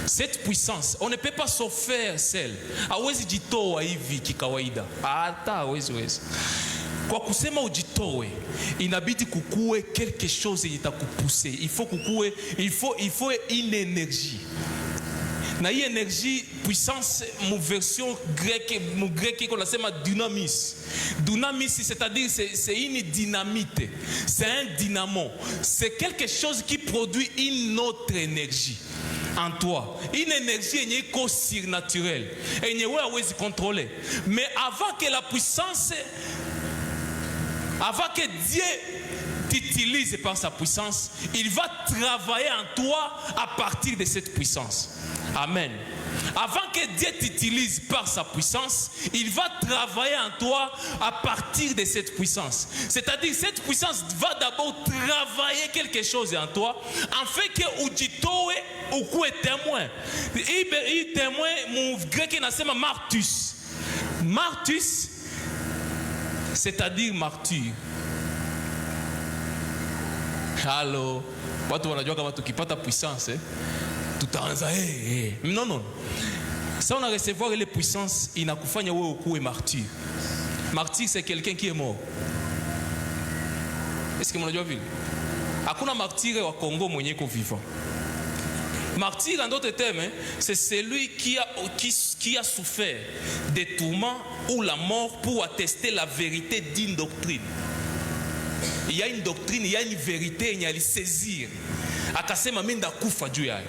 S3: Cette puissance, on ne peut pas s'en faire seul. Hawezi jitoa hivi kikawaida. Hata hawezi. Kwa kusema ujitoe, inabidi kukue quelque chose itakupousser. Il faut kukue, il faut une énergie. Na hii énergie, puissance, mon version grecque qu'on appelle dynamis. Dynamis, c'est-à-dire c'est une dynamite, c'est un dynamo, c'est quelque chose qui produit une autre énergie en toi, une énergie qui est surnaturelle et qui est contrôler. Mais avant que la puissance, avant que Dieu t'utilise par sa puissance, il va travailler en toi à partir de cette puissance. Amen. Avant que Dieu t'utilise par sa puissance, il va travailler en toi à partir de cette puissance. C'est-à-dire cette puissance va d'abord travailler quelque chose en toi, afin que ujitoe ukuwe témoin. Il témoin, mon grec nasema martus. Martus, c'est-à-dire martyr. Allô, watu wanajua kama tukipata puissance tutaanza non. Ça on a recevoir les puissances inakufanya wewe ukuwe martyr. Martyr c'est quelqu'un qui est mort. Est-ce que mnajua vile? Hakuna martyr wa Congo mwenye ko vivant. Martyr en d'autres termes, c'est celui qui a souffert des tourments ou la mort pour attester la vérité d'une doctrine. Il y a une doctrine, il y a une vérité, il y a le saisir. Akasema menda kufa juu yayo.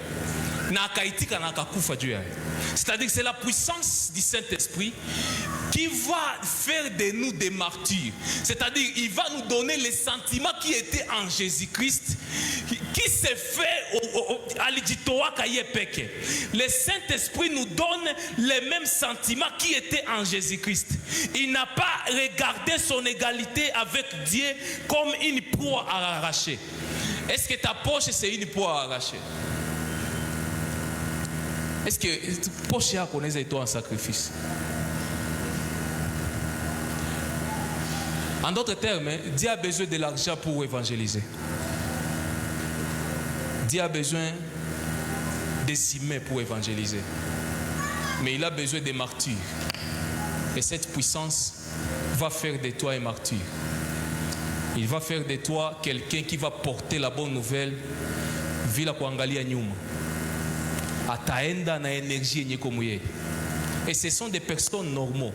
S3: Na akaitika na akakufa juu yayo. C'est-à-dire que c'est la puissance du Saint-Esprit qui va faire de nous des martyrs. C'est-à-dire il va nous donner les sentiments qui étaient en Jésus-Christ, qui s'est fait à l'Iditoa Kayepeke. Le Saint-Esprit nous donne les mêmes sentiments qui étaient en Jésus-Christ. Il n'a pas regardé son égalité avec Dieu comme une proie à arracher. Est-ce que ta poche c'est une proie à arracher? Est-ce que poche a connaît toi un sacrifice? En d'autres termes, Dieu a besoin de l'argent pour évangéliser. Dieu a besoin des humains pour évangéliser. Mais il a besoin des martyrs. Et cette puissance va faire de toi un martyr. Il va faire de toi quelqu'un qui va porter la bonne nouvelle vila kuangalia nyuma. Ataenda na énergie yenye comme yeye. Et ce sont des personnes normaux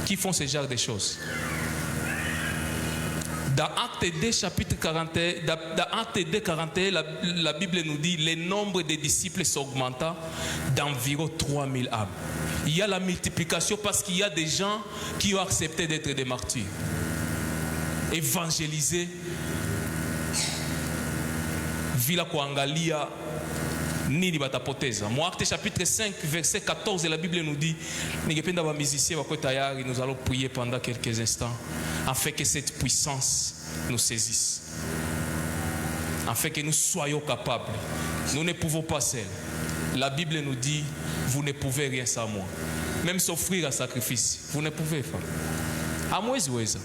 S3: qui font ce genre de choses. Dans Acte 2, chapitre 41, dans Acte 2, 41, la Bible nous dit le nombre de disciples s'augmenta d'environ 3000 âmes. Il y a la multiplication parce qu'il y a des gens qui ont accepté d'être des martyrs. Évangéliser, vila kuangalia nini batapoteza. Moi, Acte chapitre 5, verset 14, la Bible nous dit, nous allons prier pendant quelques instants, afin que cette puissance nous saisisse, afin que nous soyons capables. Nous ne pouvons pas seuls. La Bible nous dit, vous ne pouvez rien sans moi. Même s'offrir un sacrifice, vous ne pouvez pas. Amwezi weza.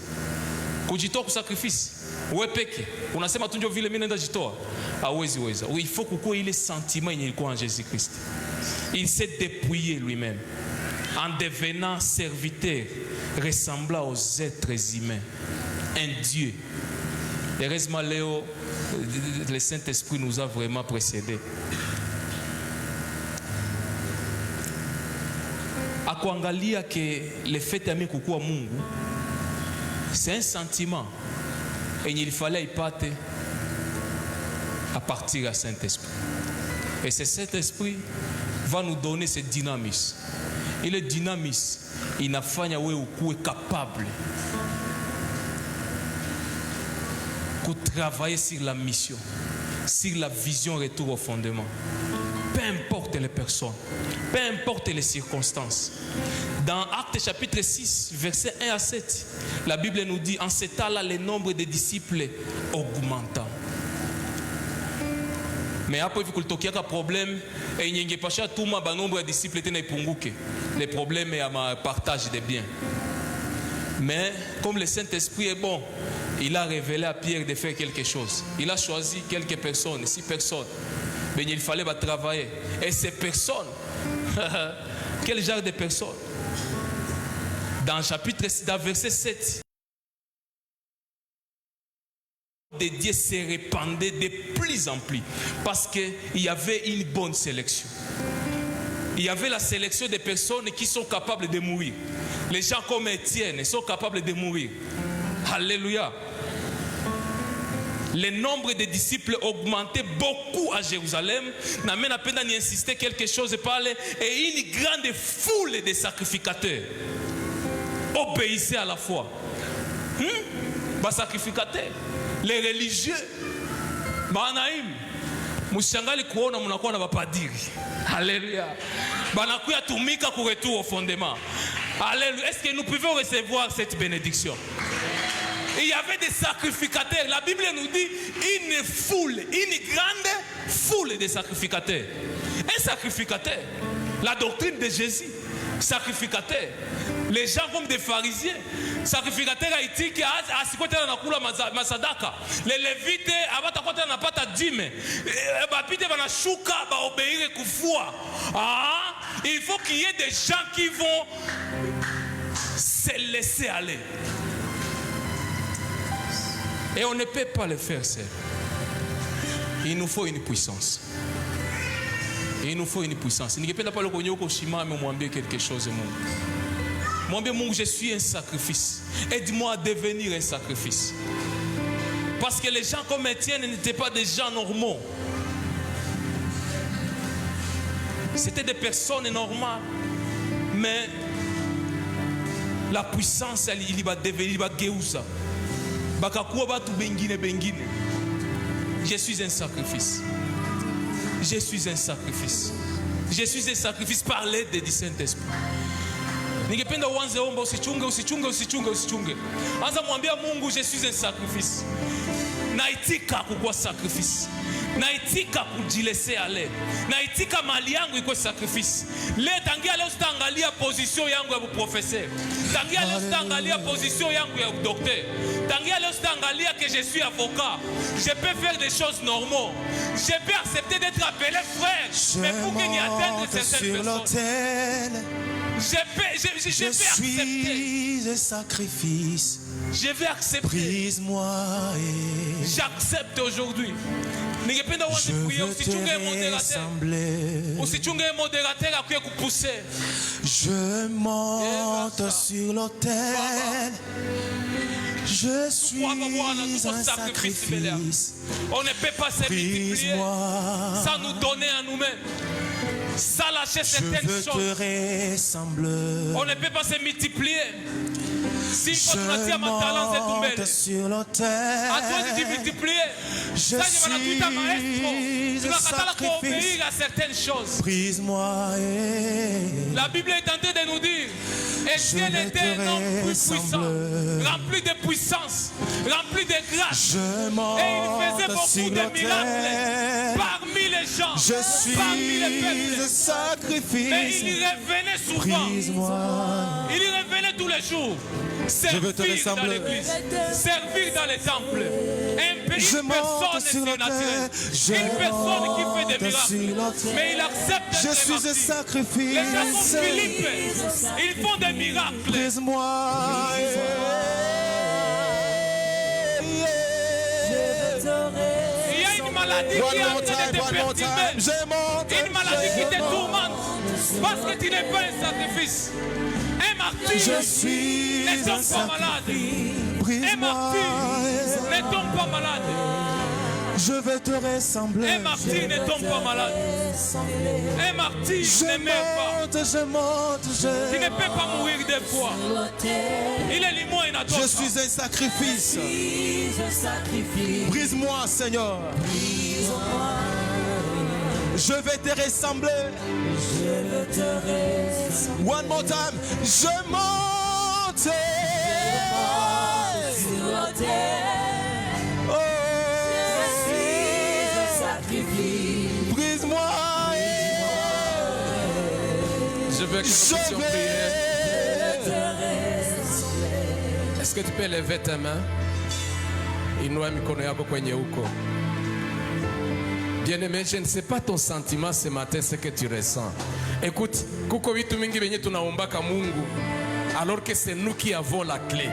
S3: Kujitoa kwa sacrifice. Wewe peke. Unasema tu ndio vile mimi naenda jitoa. Hawezi weza. Il faut kukuwe ile sentiment yenye ilikuwa en Jésus-Christ. Il s'est dépouillé lui-même en devenant serviteur, ressemblant aux êtres humains. Un Dieu. Heureusement, Léo, le Saint-Esprit nous a vraiment précédés. Akuangalia que le fait d'aimer kukua Mungu, c'est un sentiment. Et il fallait y partir à partir du Saint-Esprit. Et ce Saint-Esprit va nous donner ce dynamisme. Et le dynamisme, il n'a pas été capable de travailler sur la mission, sur la vision retour au fondement. Peu importe les personnes, peu importe les circonstances. Dans Actes chapitre 6, verset 1 à 7, la Bible nous dit, en ce temps-là, le nombre de disciples augmenta. Mais après, il faut que le problème et il n'y a pas tout le nombre de disciples étaient ipunguke. Les problèmes et à partage des biens. Mais comme le Saint-Esprit est bon, il a révélé à Pierre de faire quelque chose. Il a choisi quelques personnes, 6 personnes. Mais il fallait travailler. Et ces personnes, quel genre de personnes? Dans verset 7, de Dieu se répandait de plus en plus parce qu'il y avait une bonne sélection. Il y avait la sélection des personnes qui sont capables de mourir. Les gens comme Étienne sont capables de mourir. Alléluia. Le nombre de disciples augmentait beaucoup à Jérusalem. N'amène à peine d'y insister quelque chose parler. Et une grande foule de sacrificateurs obéissaient à la foi. Sacrificateurs. Les religieux. Banaïm. Mushangali kuona munakuwa na bapadiri. Alléluia. Banakuya tumika pour retour au fondement. Alléluia. Est-ce que nous pouvons recevoir cette bénédiction? Il y avait des sacrificateurs. La Bible nous dit une foule, une grande foule de sacrificateurs. Un sacrificateur. La doctrine de Jésus. Sacrificateur. Les gens comme des pharisiens. Sacrificateur haïtique asikwete na kula masadaka. Les lévites abatakwata na pata dîme. Bapite bana shuka ba obéir kufua. Il faut qu'il y ait des gens qui vont se laisser aller. Et on ne peut pas le faire seul. Il nous faut une puissance. Il nous faut une puissance. Il ne peut pas le connaître au Shima, mais moi quelque chose. Moi, je suis un sacrifice. Aide-moi à devenir un sacrifice. Parce que les gens comme Étienne n'étaient pas des gens normaux. C'était des personnes normales. Mais la puissance, il va devenir, il va guérir. Je suis un sacrifice. Je suis un sacrifice. Je suis un sacrifice par l'aide du Saint-Esprit. Ningependa uanze omba usichunge. Anza mwambia Mungu je suis un sacrifice. Naitika kukuwa sacrifice. Naitika kujilese ale. Naitika mali yangu ikuwe sacrifice. Tangia leo sitaangalia position yangu ya professeur. Tangia leo sitaangalia position yangu ya docteur. Tangia leo sitaangalia que je suis avocat. Je peux faire des choses normales. Je peux accepter d'être appelé frère. Mais pour qu'il y atteigne certaines personnes. Je
S4: suis un sacrifice.
S3: Je vais accepter.
S4: Brise-moi.
S3: J'accepte aujourd'hui.
S4: Je veux te ressembler. Je monte sur l'autel. Je suis un sacrifice.
S3: On ne peut pas se multiplier sans nous donner à nous-mêmes. Sans lâcher certaines choses.
S4: Je veux te ressembler.
S3: On ne peut pas se multiplier. Si
S4: je monte sur l'autel. Je suis un sacrifice.
S3: À certaines choses.
S4: Brise-moi.
S3: La Bible est tentée de nous dire Étienne était un homme plus puissant, rempli de puissance, rempli de grâce. Et il faisait beaucoup de miracles parmi les gens, parmi les peuples.
S4: Sacrifice.
S3: Mais il y revenait souvent. Il y revenait tous les jours. Servir dans l'église, servir dans les temples. Une personne surnaturelle, une personne qui fait des miracles. Mais il accepte
S4: je suis un sacrifice.
S3: Les gens comme Philippe, ils font des miracles.
S4: Brise-moi.
S3: Il y a une maladie qui est en train de te perturber. Une maladie qui te tourmente. Parce que tu n'es pas un sacrifice. Un martyr ne tombe pas malade. Un martyr ne tombe pas malade.
S4: Je vais te ressembler.
S3: Un martyr ne tombe pas malade. Un martyr ne meurt pas.
S4: Je monte.
S3: Tu ne peux pas mourir deux fois. Il est limon et n'attend pas.
S4: Je suis un sacrifice. Brise-moi, Seigneur. Je vais te ressembler. One more time. Je monte.
S5: veux que nous
S4: Je
S5: puissions prier.
S4: vais.
S5: Est-ce que tu peux lever tes mains? Inua mikono yako kwenye huko. Bien-aimé, je ne sais pas ton sentiment ce matin, ce que tu ressens. Écoute, kuko vitu mingi venye tunaombaka Mungu alors que c'est nous qui avons la clé.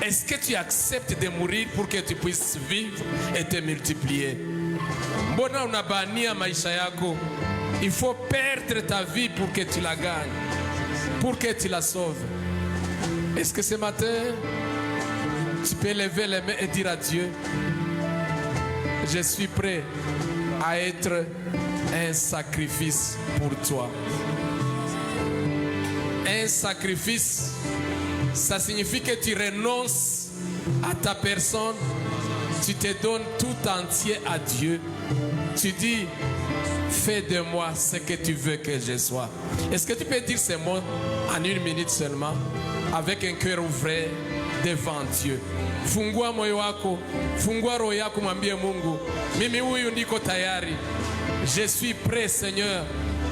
S5: Est-ce que tu acceptes de mourir pour que tu puisses vivre et te multiplier? Mbona unabania maisha yako? Il faut perdre ta vie pour que tu la gagnes, pour que tu la sauves. Est-ce que ce matin, tu peux lever les mains et dire à Dieu, je suis prêt à être un sacrifice pour toi. Un sacrifice, ça signifie que tu renonces à ta personne, tu te donnes tout entier à Dieu. Tu dis, fais de moi ce que tu veux que je sois. Est-ce que tu peux dire ces mots en 1 minute seulement, avec un cœur ouvert devant Dieu? Fungua moyo wako, fungua roho yako, mwambie Mungu, mimi huyu ndiko tayari. Je suis prêt, Seigneur,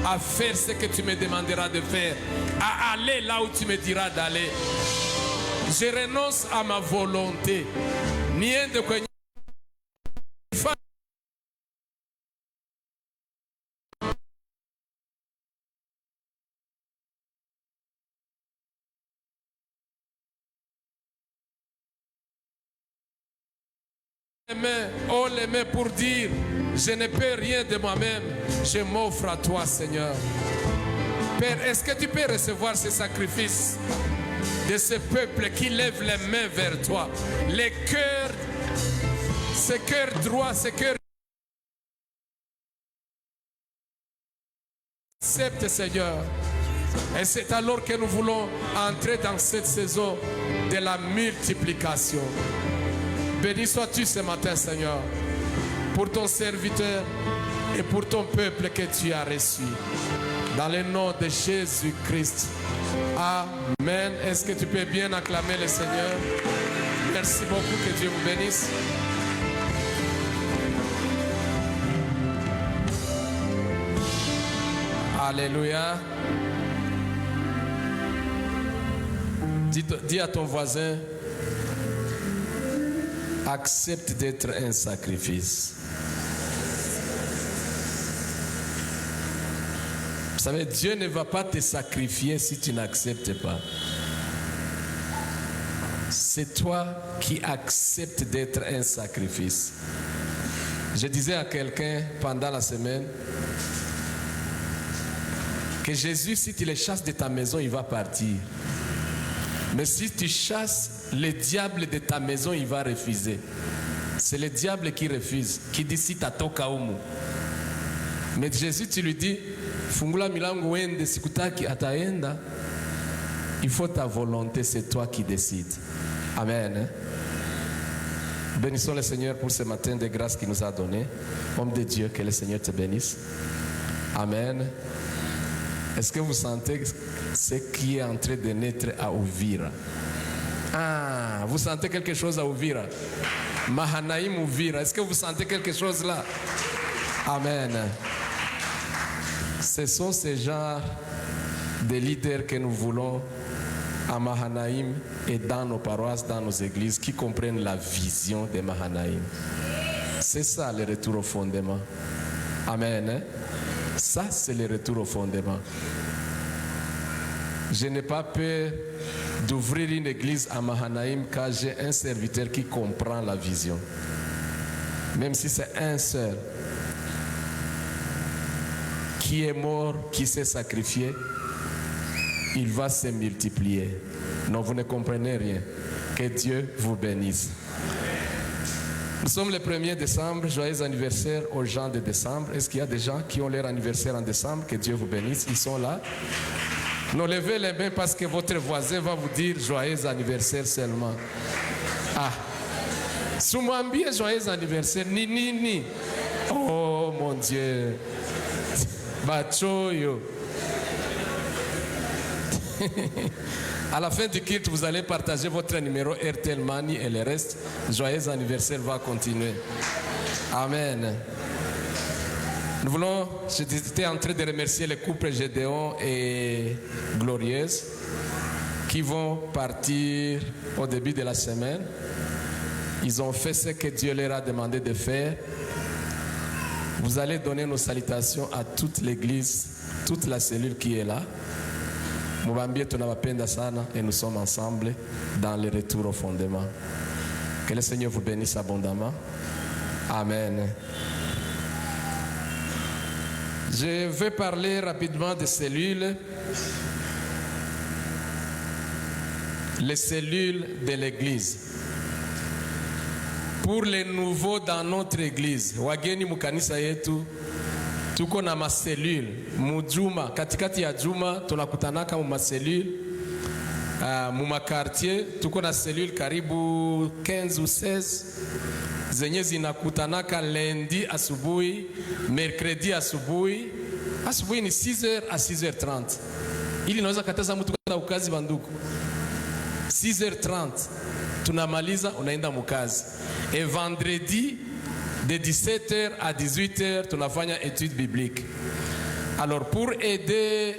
S5: à faire ce que tu me demanderas de faire, à aller là où tu me diras d'aller. Je renonce à ma volonté. Niende kwenye les mains pour dire, je ne peux rien de moi-même, je m'offre à toi, Seigneur. Père, est-ce que tu peux recevoir ce sacrifice de ce peuple qui lève les mains vers toi? Les cœurs, ce cœur droit, ce cœur accepte, Seigneur. Et c'est alors que nous voulons entrer dans cette saison de la multiplication. Béni sois-tu ce matin, Seigneur, pour ton serviteur et pour ton peuple que tu as reçu. Dans le nom de Jésus-Christ. Amen. Est-ce que tu peux bien acclamer le Seigneur? Merci beaucoup, que Dieu vous bénisse. Alléluia. Dis à ton voisin, accepte d'être un sacrifice. Vous savez, Dieu ne va pas te sacrifier si tu n'acceptes pas. C'est toi qui acceptes d'être un sacrifice. Je disais à quelqu'un pendant la semaine que Jésus, si tu le chasses de ta maison, il va partir. Mais si tu chasses le diable de ta maison, il va refuser. C'est le diable qui refuse, qui dit si tatoka umu. Mais Jésus, tu lui dis, fungula milango wende sikutaki ataenda. Il faut ta volonté, c'est toi qui décides. Amen. Bénissons le Seigneur pour ce matin de grâce qu'il nous a donné. Homme de Dieu, que le Seigneur te bénisse. Amen. Est-ce que vous sentez ce qui est en train de naître à Uvira? Ah, vous sentez quelque chose à Uvira? Mahanaïm Uvira. Est-ce que vous sentez quelque chose là? Amen. Ce sont ces genres de leaders que nous voulons à Mahanaïm et dans nos paroisses, dans nos églises, qui comprennent la vision de Mahanaïm. C'est ça le retour au fondement. Amen. Ça, c'est le retour au fondement. Je n'ai pas peur d'ouvrir une église à Mahanaïm car j'ai un serviteur qui comprend la vision. Même si c'est un seul qui est mort, qui s'est sacrifié, il va se multiplier. Non, vous ne comprenez rien. Que Dieu vous bénisse. Nous sommes le 1er décembre. Joyeux anniversaire aux gens de décembre. Est-ce qu'il y a des gens qui ont leur anniversaire en décembre? Que Dieu vous bénisse. Ils sont là. Non, levez les mains parce que votre voisin va vous dire joyeux anniversaire seulement. Ah. Soumambie joyeux anniversaire. Ni. Oh mon Dieu. Bachoyo. À la fin du culte, vous allez partager votre numéro RTL Money et le reste. Joyeux anniversaire va continuer. Amen. J'étais en train de remercier le couple Gédéon et Glorieuse qui vont partir au début de la semaine. Ils ont fait ce que Dieu leur a demandé de faire. Vous allez donner nos salutations à toute l'église, toute la cellule qui est là. Mubambie tunawapenda sana et nous sommes ensemble dans le retour au fondement. Que le Seigneur vous bénisse abondamment. Amen. Je vais parler rapidement des cellules. Les cellules de l'église. Pour les nouveaux dans notre église, wageni mukanisa yetu, tuko na maselule. Mujuma, katikati ya juma, tunakutanaka mu maselule. Mu makartier, tuko na selule karibu 15 ou 16. Zenye zinakutanaka lundi asubuhi, mercredi asubuhi. Asubuhi ni 6h à 6h30. Ili naweza kataza mtu kwenda ukazi banduku. 6h30 tunamaliza unaenda mukazi. Et vendredi de 17h à 18h tunafanya étude biblique. Alors pour aider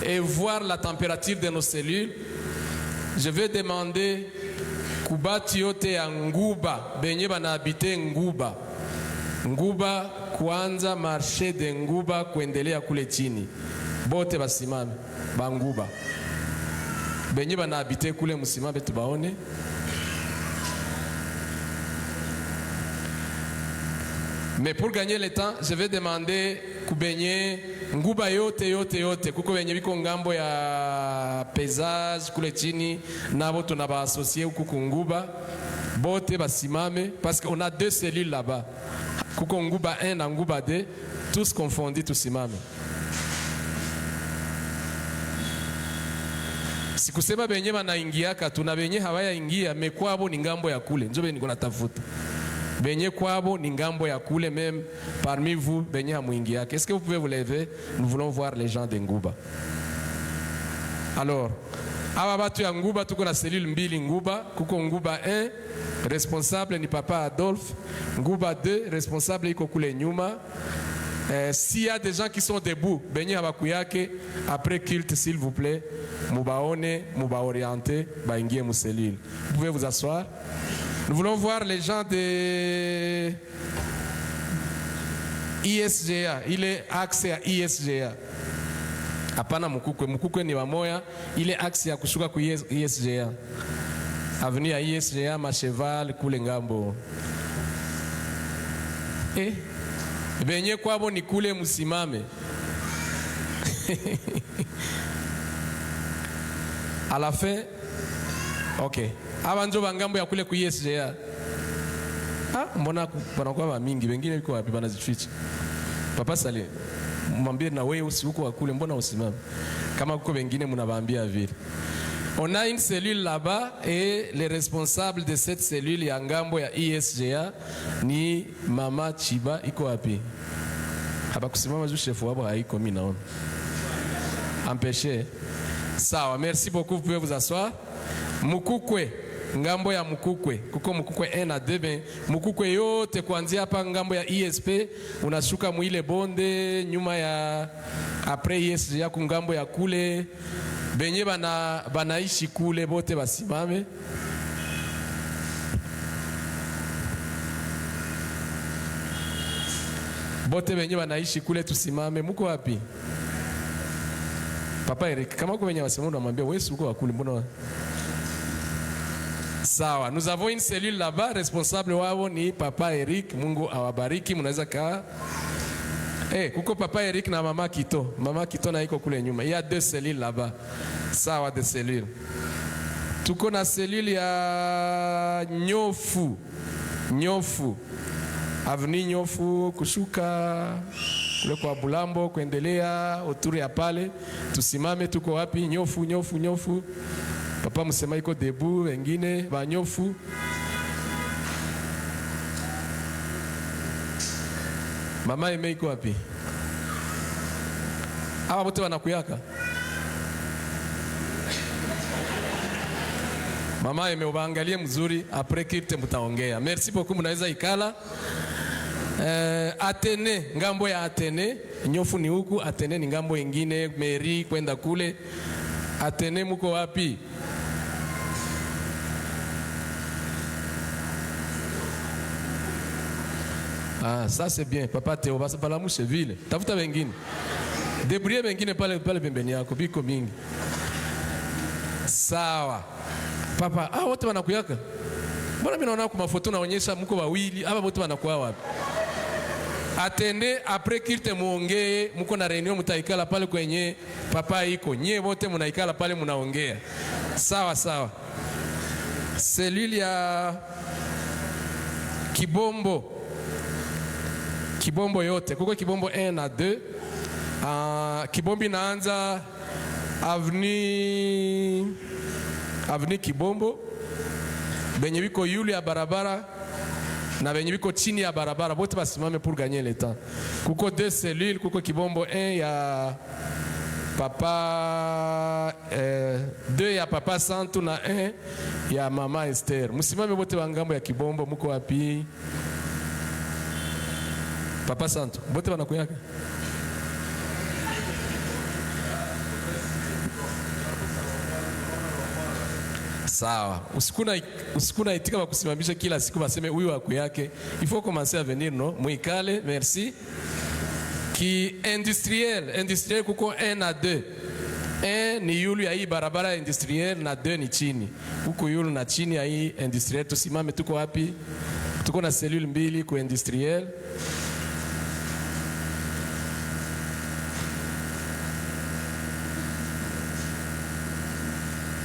S5: et voir la température de nos cellules, je vais demander kubati yote ya Nguba benye bana habite Nguba. Nguba kuanza marché de Nguba kuendelea kule chini. Bote basimame ba Nguba. Benye bana habite kule musimame tubaone. Mais pour gagner le temps, je vais demander kubenye Nguba yote kuko benye biko ngambo ya paysage kule chini nabo tunaba associer kuko Nguba bote basimame parce qu'on a deux cellules là-bas. Kuko Nguba 1 na Nguba 2, tous confondus tusimame. Sikusema benye banaingiaka tuna benye hawaya ingia mekwabo ni ngambo ya kule. Njobe niko natafuta. Benye kwabo ni ngambo ya kule même parmi vous benye hamuingiaka. Est-ce que vous pouvez vous lever? Nous voulons voir les gens de Nguba. Alors, aba batu ya Nguba tuko na cellule mbili Nguba, kuko Nguba 1 responsable ni papa Adolphe, Nguba 2 responsable iko kule nyuma. S'il y a des gens qui sont debout, benye habakuyake après culte s'il vous plaît, mubaone, mubaorienter, baingie mu cellule. Vous pouvez vous asseoir. Nous voulons voir les gens de ISGA. Il est accès à ISGA. Hapana Mukukwe. Mukukwe ni wamoya. Il est accès à kushuka ku ISGA. Avenue à ISGA, Macheval, kule ngambo. Benye kwabo ni kule musimame. À la fin, ok. Abanjo bangambo ya kule ku ISGA. Mbona wanakuwa wa mingi, wengine wiko wapi banazificha. Papa Sali, mwambie na wewe usiuko wa kule, mbona usimame? Kama kuko wengine mnawaambia vile. On a une cellule là-bas et le responsable de cette cellule ya ngambo ya ISGA ni Mama Chiba, iko wapi? Haba kusimama juu chef wabo haiko mimi naona. Empêché. Sawa, merci beaucoup, vous pouvez vous asseoir. Mukukwe, ngambo ya Mukukwe, kuko Mukukwe 1 na 2, Mukukwe yote kuanzia hapa ngambo ya ISP unashuka muile bonde nyuma ya après ISGA ku ngambo ya kule benye banaishi kule bote basimame. Bote benye banaishi kule tusimame. Muko wapi? Papa Eric, kama uko benye wasimama unamwambia wewe uko wa kule mbona? Sawa, nous avons une cellule là-bas, responsable wao ni Papa Eric, Mungu awabariki, mnaweza kaa. Kuko Papa Eric na Mama Kito. Mama Kito na iko kule nyuma. Il y a deux cellules là-bas. Sawa, deux cellules. Tuko na cellule ya Nyofu. Nyofu. Avenue Nyofu kushuka kule kwa Bulambo kuendelea autour ya pale. Tusimame, tuko wapi? Nyofu, Nyofu, Nyofu. Papa msema iko debout, wengine ba Nyofu. Mama Eme iko wapi? Hawa wote wanakuyaka. Mama Eme ubaangalie mzuri, après kite mtaongea. Merci beaucoup, mnaweza ikala. Atene, ngambo ya Atene, nyofu ni huku, Atene ni ngambo ingine, Meri kwenda kule. Atene muko wapi? Ah, ça c'est bien. Papa Théo, basi pala mshevile. Tafuta wengine. Debrouiller wengine pale pembeni yako, biko mingi. Sawa. Papa, wote wanakuyaka? Mbona mimi naona kwa mafoto naonyesha mko wawili, hapa wote wanakuwa wapi? Atende après kilte muongee, mko na reunion mtaikala pale kwenye papa iko. Nyie wote mnaikala pale mnaongea. Sawa sawa. Selili ya Kibombo. Kibombo yote. Kuko Kibombo 1 na 2. Kibombo inaanza avenue Kibombo. Benye biko yuli ya barabara na benye biko chini ya barabara bote basimame pour gagner le temps. Kuko 2 cellules, kuko Kibombo 1 ya papa 2 ya papa Santu na 1 ya mama Esther. Musimame bote wangambo ya Kibombo, muko wapi? Papa Santu, bote wanakuyaka? Sawa. Usikuna itika wa kusimamisha kila siku baseme huyu wako yake. Il faut commencer à venir, non? Muikale, merci. Ki industriel kuko 1 na 2. 1 ni yulu ya hii barabara industriel na 2 ni chini. Kuko yulu na chini ya hii industriel. Tusimame tuko wapi? Tuko na cellule mbili ku industriel.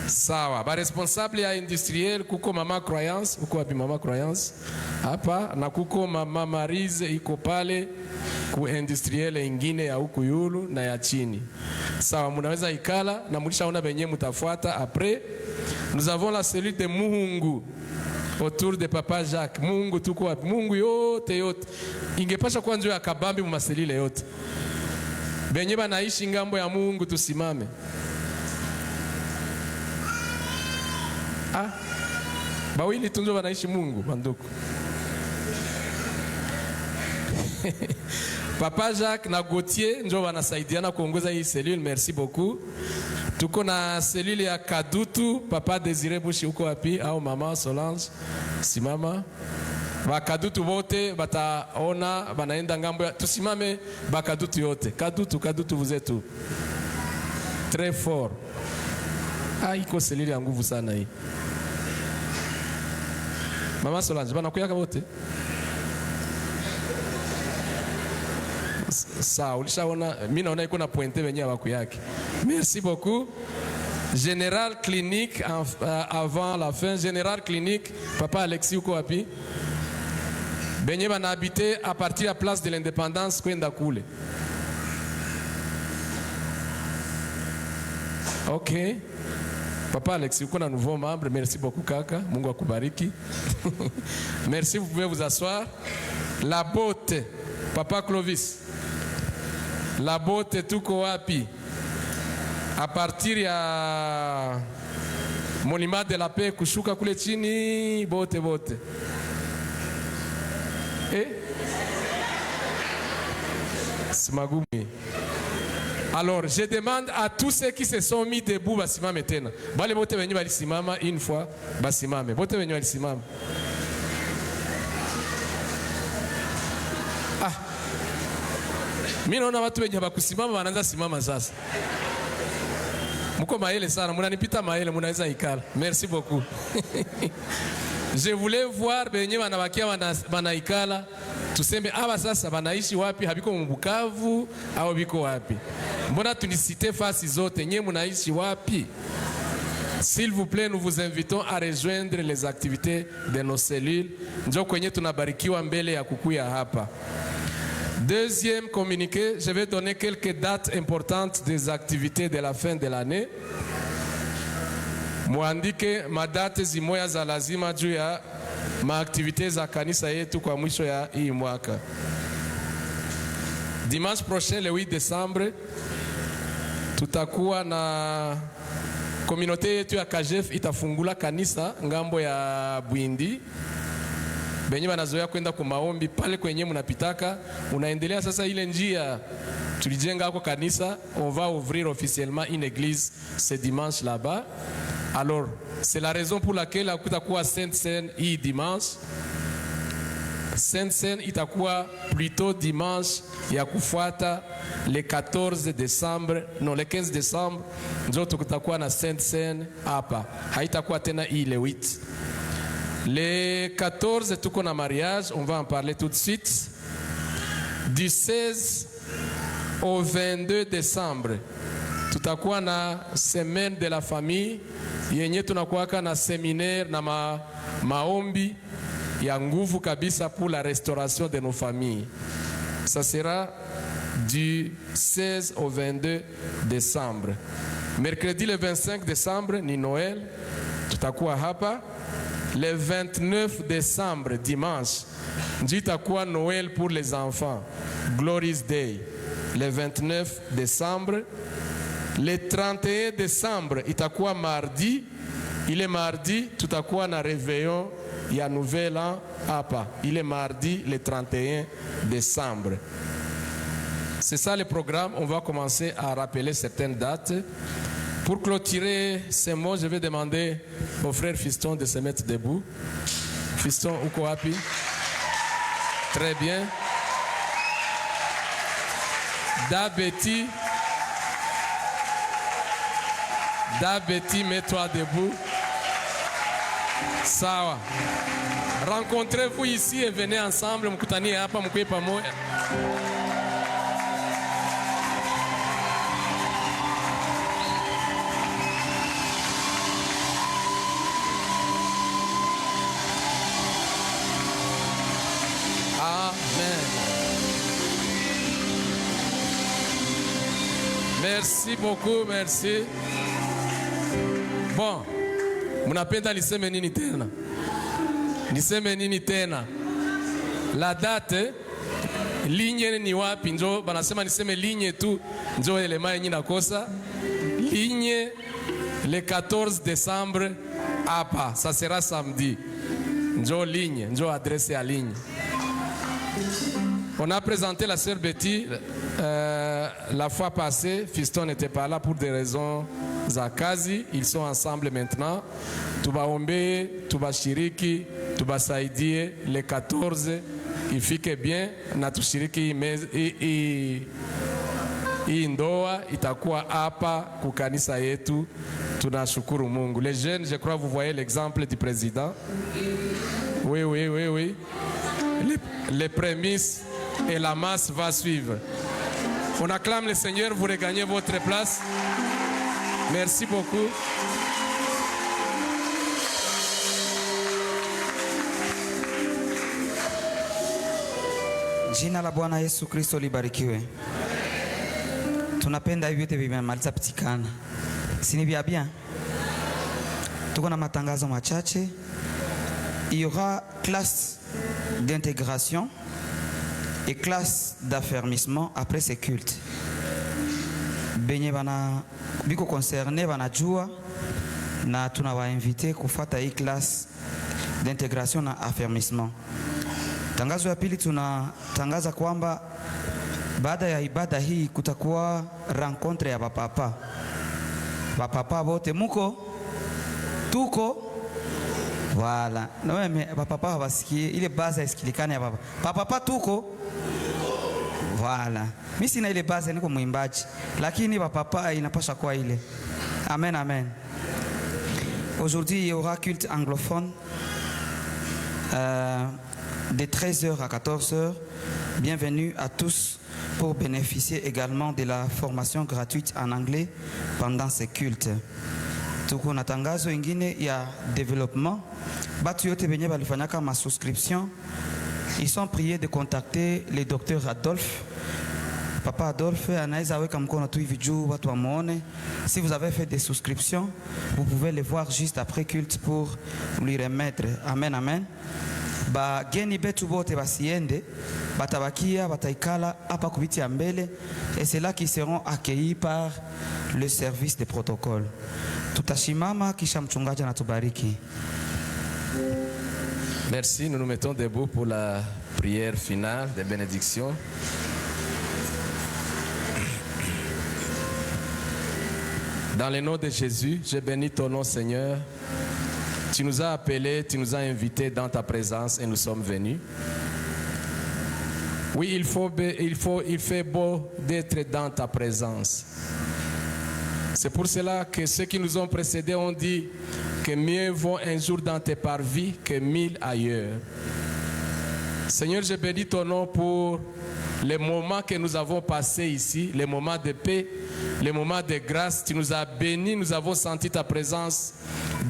S5: Sawa, ba responsable ya industriel kuko mama Croyance, kuko wapi mama Croyance? Hapa na kuko mama Marise iko pale ku industriel ingine ya huku yulu na ya chini. Sawa, munaweza ikala na mulishaona benye mutafuata après. Nous avons la cellule de Muhungu autour de papa Jacques. Mungu tuko wapi? Mungu yote. Ingepasha kwanza ya kabambi mu maselile yote. Benye banaishi ngambo ya Mungu tusimame. Bawili tunzo wanaishi Mungu banduku. Papa Jacques na Gauthier njo wanasaidiana kuongoza hii cellule, merci beaucoup. Tuko na cellule ya Kadutu, papa Désiré Bushi uko wapi? Au mama Solange simama. Ba Kadutu wote bataona banaenda ngambo ya tusimame, ba Kadutu yote. Kadutu vous êtes où? Très fort. Iko cellule ya nguvu sana hii. Mama Solange, banakuyaka wote? Sawa, ulishaona mimi naona iko na pointe wenyewe wakuyake. Merci beaucoup. Général Clinique avant la fin, Général Clinique, papa Alexis uko wapi? Benye bana habité à partir de la place de l'Indépendance kwenda kule. OK. Papa Alexis, uko na nouveau membre, merci beaucoup kaka, Mungu akubariki. Merci, vous pouvez vous asseoir. La Botte, papa Clovis. La Botte tuko wapi? À partir ya Monument de la Paix kushuka kule chini, Botte. Smagumi. Alors, je demande à tous ceux qui se sont mis debout, basimame tena. Bale bote wenye balisimama une fois, basimame. Bote wenye balisimama. Mimi naona watu wenye bakusimama wanaanza simama sasa. Mko maele sana, mnanipita maele, mnaweza ikala. Merci beaucoup. Je voulais voir benye wanabakia wanaikala. Tuseme aba sasa banaishi wapi? Habiko Mbukavu au biko wapi? Mbona tunisite fasi zote, nye munaishi wapi? S'il vous plaît, nous vous invitons à rejoindre les activités de nos cellules. Njo kwenye tunabarikiwa mbele ya kukuya hapa. Deuxième communiqué, je vais donner quelques dates importantes des activités de la fin de l'année. Muandike madate zimoya za lazima juu ya maaktivite za kanisa yetu kwa mwisho ya hii mwaka. Dimanche prochain, le 8 décembre, tutakuwa na communauté yetu ya Kajef itafungula kanisa ngambo ya Bwindi. benye banazoea kwenda kwa maombi pale kwenye mnapitaka, unaendelea sasa ile njia tulijenga hapo kanisa. On va ouvrir officiellement une église ce dimanche là-bas. Alors, c'est la raison pour laquelle kutakuwa Sainte Seine hii dimanche. Sainte Seine itakuwa plutôt dimanche ya kufuata le 14 décembre, non le 15 décembre ndio tutakuwa na Sainte Seine hapa. Haitakuwa tena hii le 8. Le 14 tuko na mariage, on va en parler tout de suite. Du 16 au 22 décembre tutakuwa na semaine de la famille yenye tunakuwaka na séminaire na maombi ya nguvu kabisa pour la restauration de nos familles. Ça sera du 16 au 22 décembre. Mercredi le 25 décembre ni Noël, tutakuwa hapa. Le 29 décembre dimanche ndio itakuwa Noël pour les enfants, Glory's Day. Le 29 décembre. Le 31 décembre itakuwa mardi. Il est mardi, tutakuwa na réveillon ya nouvel an hapa. Il est mardi le 31 décembre. C'est ça le programme. On va commencer à rappeler certaines dates. Pour clôturer ces mots, je vais demander au frère Fiston de se mettre debout. Fiston, uko wapi? Très bien. Da Betty, mets-toi debout. Sawa. Rencontrez-vous ici et venez ensemble. Mkutanie hapa, mkuwe pamoja. Amen. Merci beaucoup, merci. Bon, mnapenda niseme nini tena? Niseme nini tena? La date, ligne ni wapi? Njo banasema niseme ligne tu, njo elema yenye nakosa. Ligne le 14 décembre hapa, ça sera samedi. Njo ligne, njo adresse à ligne. On a présenté la sœur Betty la fois passée. Fiston n'était pas là pour des raisons zakazi. Ils sont ensemble maintenant. Tubaombe, tubashiriki, tubasaidie le 14. Ifike bien na tushiriki hii ndoa itakuwa hapa kukanisa yetu. Tunashukuru Mungu. Les jeunes, je crois vous voyez l'exemple du président. Oui. Les prémices et la masse va suivre. On acclame le Seigneur, vous regagnez votre place. Merci beaucoup.
S6: Jina la Bwana Yesu Kristo libarikiwe. Tunapenda hivi vyote vimemaliza pitikana. Si ni bien? Tuko na matangazo machache. Il y aura classe d'intégration et classe d'affermissement après ces cultes. Benye bana biko concerné banajua na tunawainvite kufuata hii classe d'intégration na affermissement. Tangazo ya pili tunatangaza kwamba baada ya ibada hii kutakuwa rencontre ya bapapa. Bapapa bote muko tuko voilà. Non mais papa hawasikie ile base isikilikane ya baba. Papa tuko voilà. Mimi sina ile base, niko mwimbaji, lakini papa inapaswa kuwa ile. Amen, amen. Aujourd'hui, il y aura culte anglophone de 13h à 14h. Bienvenue à tous pour bénéficier également de la formation gratuite en anglais pendant ces cultes. Tuko na tangazo ingine ya développement. Batu yote benye balifanyaka ma souscription, ils sont priés de contacter le docteur Adolphe. Papa Adolphe anaweza weka mkono tu hivi juu watu wamuone. Si vous avez fait des souscriptions, vous pouvez les voir juste après culte pour lui remettre. Amen, amen. Ba geni betu bote basiende, batabakia, bataikala hapa kubiti ya mbele, et c'est là qu'ils seront accueillis par le service de protocole. Tutashimama kisha mchungaji anatubariki.
S5: Merci, nous nous mettons debout pour la prière finale des bénédictions. Dans le nom de Jésus, je bénis ton nom, Seigneur. Tu nous as appelés, tu nous as invités dans ta présence et nous sommes venus. Oui, il fait beau d'être dans ta présence. C'est pour cela que ceux qui nous ont précédés ont dit que mieux vaut un jour dans tes parvis que 1000 ailleurs. Seigneur, je bénis ton nom pour les moments que nous avons passés ici, les moments de paix, les moments de grâce. Tu nous as bénis, nous avons senti ta présence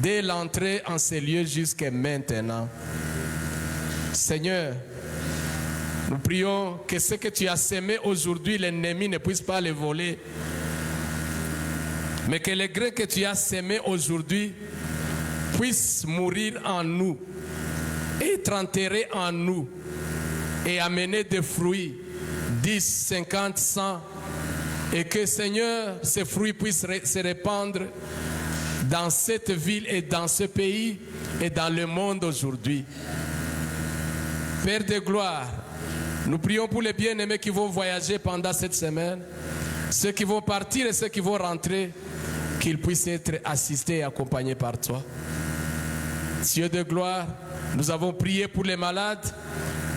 S5: dès l'entrée en ces lieux jusqu'à maintenant. Seigneur, nous prions que ce que tu as semé aujourd'hui, l'ennemi ne puisse pas le voler. Mais que les grains que tu as semés aujourd'hui puissent mourir en nous, être enterrés en nous et amener des fruits, 10, 50, 100. Et que Seigneur, ces fruits puissent se répandre dans cette ville et dans ce pays et dans le monde aujourd'hui. Père de gloire, nous prions pour les bien-aimés qui vont voyager pendant cette semaine, ceux qui vont partir et ceux qui vont rentrer, qu'ils puissent être assistés et accompagnés par toi. Dieu de gloire, nous avons prié pour les malades.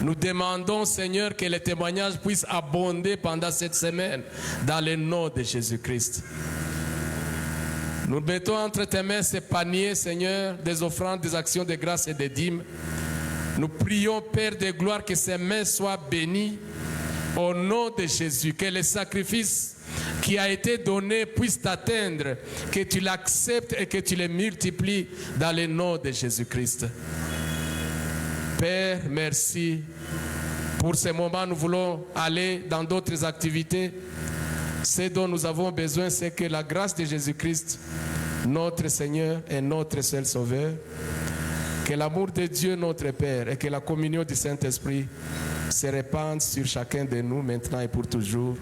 S5: Nous demandons, Seigneur, que les témoignages puissent abonder pendant cette semaine dans le nom de Jésus-Christ. Nous mettons entre tes mains ces paniers, Seigneur, des offrandes, des actions de grâce et des dîmes. Nous prions, Père de gloire, que ces mains soient bénies au nom de Jésus, que le sacrifice qui a été donné puisse t'atteindre, que tu l'acceptes et que tu le multiplies dans le nom de Jésus-Christ. Père, merci pour ce moment. Nous voulons aller dans d'autres activités. Ce dont nous avons besoin, c'est que la grâce de Jésus-Christ, notre Seigneur et notre seul Sauveur, que l'amour de Dieu, notre Père, et que la communion du Saint-Esprit se répandent sur chacun de nous maintenant et pour toujours.